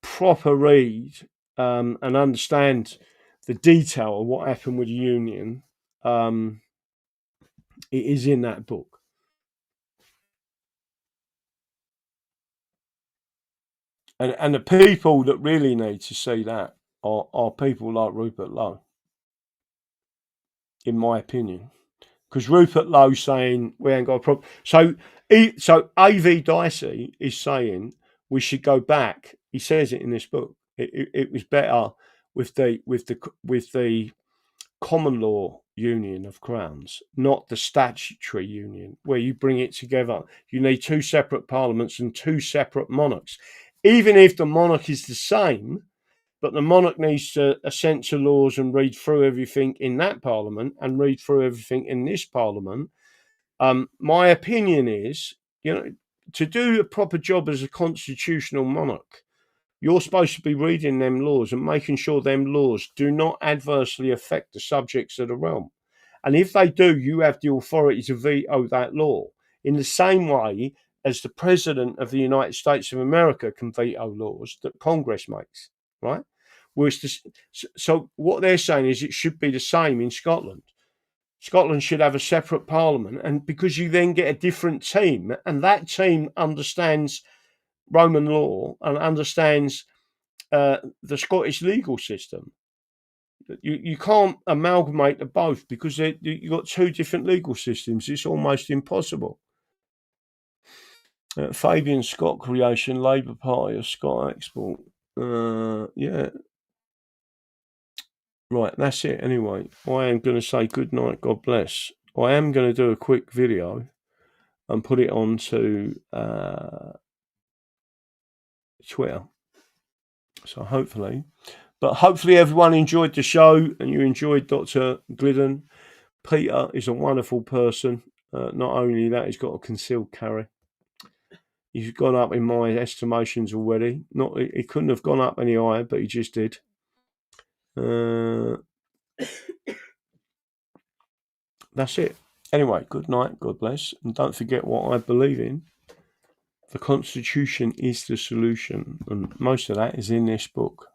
proper read and understand the detail of what happened with the Union, it is in that book. And the people that really need to see that are people like Rupert Lowe, in my opinion. Because Rupert Lowe saying we ain't got a problem. So A.V. Dicey is saying we should go back. He says it in this book. It was better with the common law union of crowns, not the statutory union, where you bring it together. You need two separate parliaments and two separate monarchs. Even if the monarch is the same, but the monarch needs to assent to laws and read through everything in that parliament and read through everything in this parliament. My opinion is, to do a proper job as a constitutional monarch, you're supposed to be reading them laws and making sure them laws do not adversely affect the subjects of the realm. And if they do, you have the authority to veto that law in the same way as the President of the United States of America can veto laws that Congress makes, right? So what they're saying is it should be the same in Scotland. Scotland should have a separate parliament, and because you then get a different team, and that team understands Roman law and understands the Scottish legal system. You can't amalgamate the both because you've got two different legal systems. It's almost impossible. Fabian Scott creation, Labour Party of Scott export. Yeah. Right, that's it anyway. I am going to say good night, God bless. I am going to do a quick video and put it onto Twitter. So hopefully everyone enjoyed the show and you enjoyed Dr. Glidden. Peter is a wonderful person. Not only that, he's got a concealed carry. He's gone up in my estimations already. He couldn't have gone up any higher, but he just did. That's it. Anyway, good night, God bless. And don't forget what I believe in. The Constitution is the solution. And most of that is in this book.